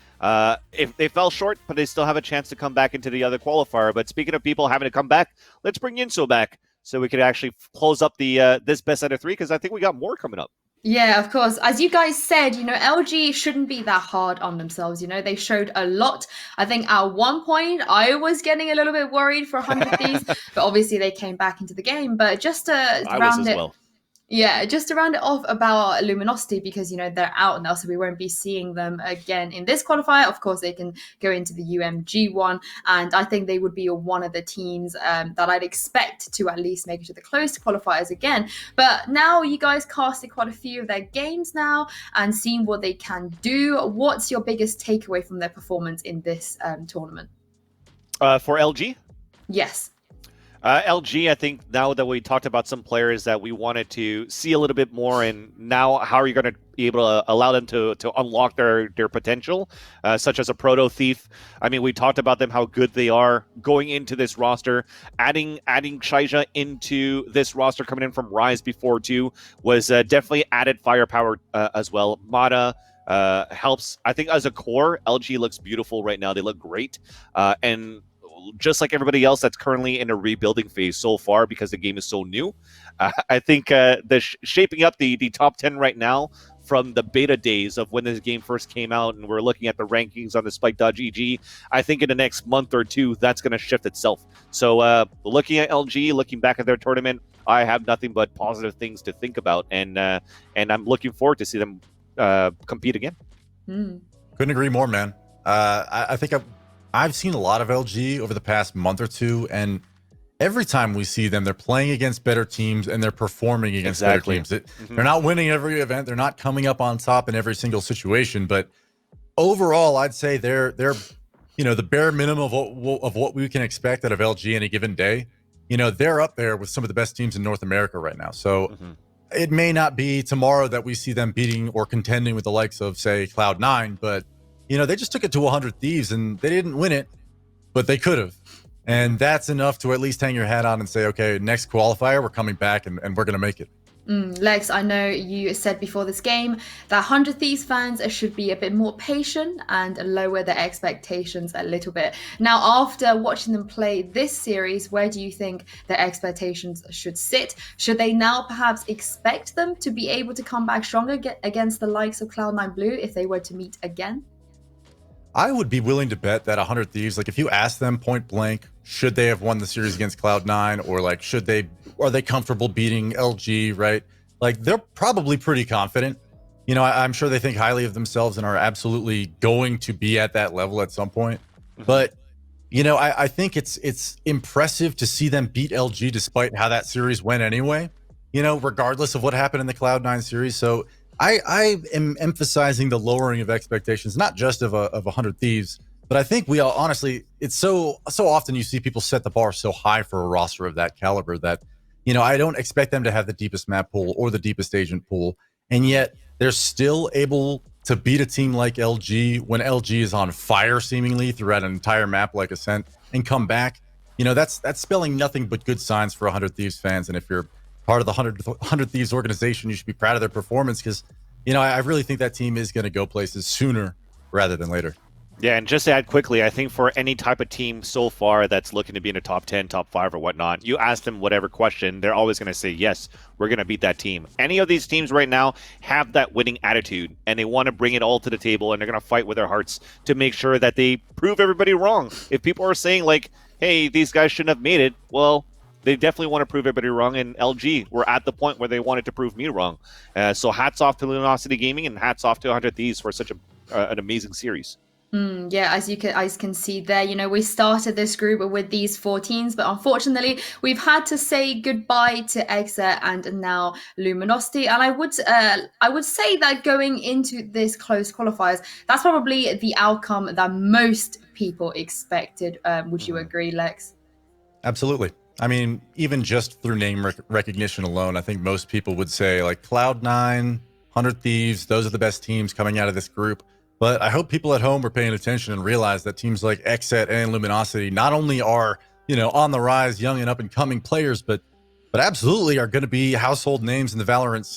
S2: If they fell short, but they still have a chance to come back into the other qualifier. But speaking of people having to come back, let's bring Yinso back so we could actually close up the this best out of 3, because I think we got more coming up.
S1: Yeah, of course. As you guys said, you know, LG shouldn't be that hard on themselves. You know, they showed a lot. I think at one point I was getting a little bit worried for 100 Thieves, but obviously they came back into the game. But just to round it, yeah, just to round it off about Luminosity, because, you know, they're out now, so we won't be seeing them again in this qualifier. Of course, they can go into the UMG one, and I think they would be one of the teams that I'd expect to at least make it to the close qualifiers again. But now you guys casted quite a few of their games now and seen what they can do. What's your biggest takeaway from their performance in this tournament?
S2: For LG?
S1: Yes.
S2: LG, I think now that we talked about some players that we wanted to see a little bit more, and now how are you going to be able to allow them to unlock their potential, such as a Proto Thief. I mean, we talked about them, how good they are going into this roster. Adding Shaija into this roster coming in from Rise before too was definitely added firepower as well. Mata helps. I think as a core, LG looks beautiful right now. They look great. And just like everybody else that's currently in a rebuilding phase so far because the game is so new, I think shaping up the top 10 right now from the beta days of when this game first came out, and we're looking at the rankings on the Spike.gg, I think in the next month or two, that's going to shift itself. So looking at LG, looking back at their tournament, I have nothing but positive things to think about, and I'm looking forward to see them compete again.
S3: Couldn't agree more, man. I think I've seen a lot of LG over the past month or two, and every time we see them, they're playing against better teams and they're performing against better teams. They're not winning every event. They're not coming up on top in every single situation. But overall, I'd say they're you know, the bare minimum of what we can expect out of LG any given day. You know, they're up there with some of the best teams in North America right now. So it may not be tomorrow that we see them beating or contending with the likes of, say, Cloud9, but you know, they just took it to 100 Thieves and they didn't win it, but they could have. And that's enough to at least hang your hat on and say, okay, next qualifier, we're coming back and we're going to make it.
S1: Lex, I know you said before this game that 100 Thieves fans should be a bit more patient and lower their expectations a little bit. Now, after watching them play this series, where do you think their expectations should sit? Should they now perhaps expect them to be able to come back stronger against the likes of Cloud9 Blue if they were to meet again?
S3: I would be willing to bet that 100 Thieves, like if you ask them point blank, should they have won the series against Cloud9, or like are they comfortable beating LG, right? Like they're probably pretty confident. You know, I'm sure they think highly of themselves and are absolutely going to be at that level at some point. But I think it's impressive to see them beat LG despite how that series went anyway. Regardless of what happened in the Cloud9 series. So I am emphasizing the lowering of expectations, not just of 100 Thieves, but I think we all honestly, it's so often you see people set the bar so high for a roster of that caliber that I don't expect them to have the deepest map pool or the deepest agent pool, and yet they're still able to beat a team like LG when LG is on fire seemingly throughout an entire map like Ascent and come back. That's spelling nothing but good signs for 100 Thieves fans. And if you're part of the 100 Thieves organization, you should be proud of their performance because, I really think that team is going to go places sooner rather than later.
S2: Yeah, and just to add quickly, I think for any type of team so far that's looking to be in a top 10, top 5 or whatnot, you ask them whatever question, they're always going to say, yes, we're going to beat that team. Any of these teams right now have that winning attitude, and they want to bring it all to the table, and they're going to fight with their hearts to make sure that they prove everybody wrong. If people are saying, like, hey, these guys shouldn't have made it, well, they definitely want to prove everybody wrong, and LG were at the point where they wanted to prove me wrong. So hats off to Luminosity Gaming, and hats off to 100 Thieves for such an amazing series.
S1: Yeah, as you can see there, we started this group with these 4 teams, but unfortunately, we've had to say goodbye to Exit and now Luminosity. And I would say that going into this close qualifiers, that's probably the outcome that most people expected. Would you agree, Lex?
S3: Absolutely. I mean, even just through name recognition alone, I think most people would say like Cloud9, 100 Thieves, those are the best teams coming out of this group. But I hope people at home are paying attention and realize that teams like Exet and Luminosity not only are, on the rise, young and up and coming players, but absolutely are going to be household names in the Valorant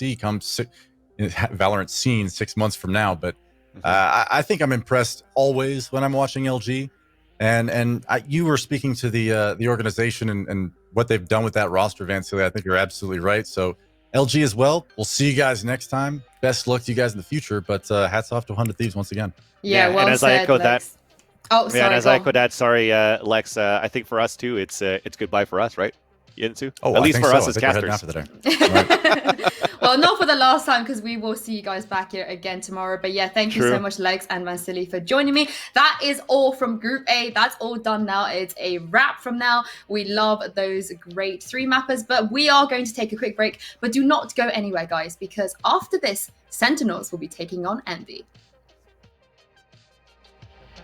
S3: scene 6 months from now. But I think I'm impressed always when I'm watching LG. And you were speaking to the organization and what they've done with that roster, Vansili. I think you're absolutely right. So LG as well. We'll see you guys next time. Best luck to you guys in the future. But hats off to 100 Thieves once again.
S1: Yeah, well
S2: and as
S1: said,
S2: I echo
S1: Lex.
S2: that, I echo that. Sorry, Lex. I think for us too, it's goodbye for us, right? Yinsu?
S3: Oh,
S2: at least for us
S3: I
S2: as
S3: think we're heading
S2: casters.
S3: out for the day.
S1: Well, not for the last time because we will see you guys back here again tomorrow. But yeah, thank you so much, Lex and Vansili, for joining me. That is all from Group A. That's all done now. It's a wrap from now. We love those great 3 mappers, but we are going to take a quick break. But do not go anywhere, guys, because after this, Sentinels will be taking on Envy.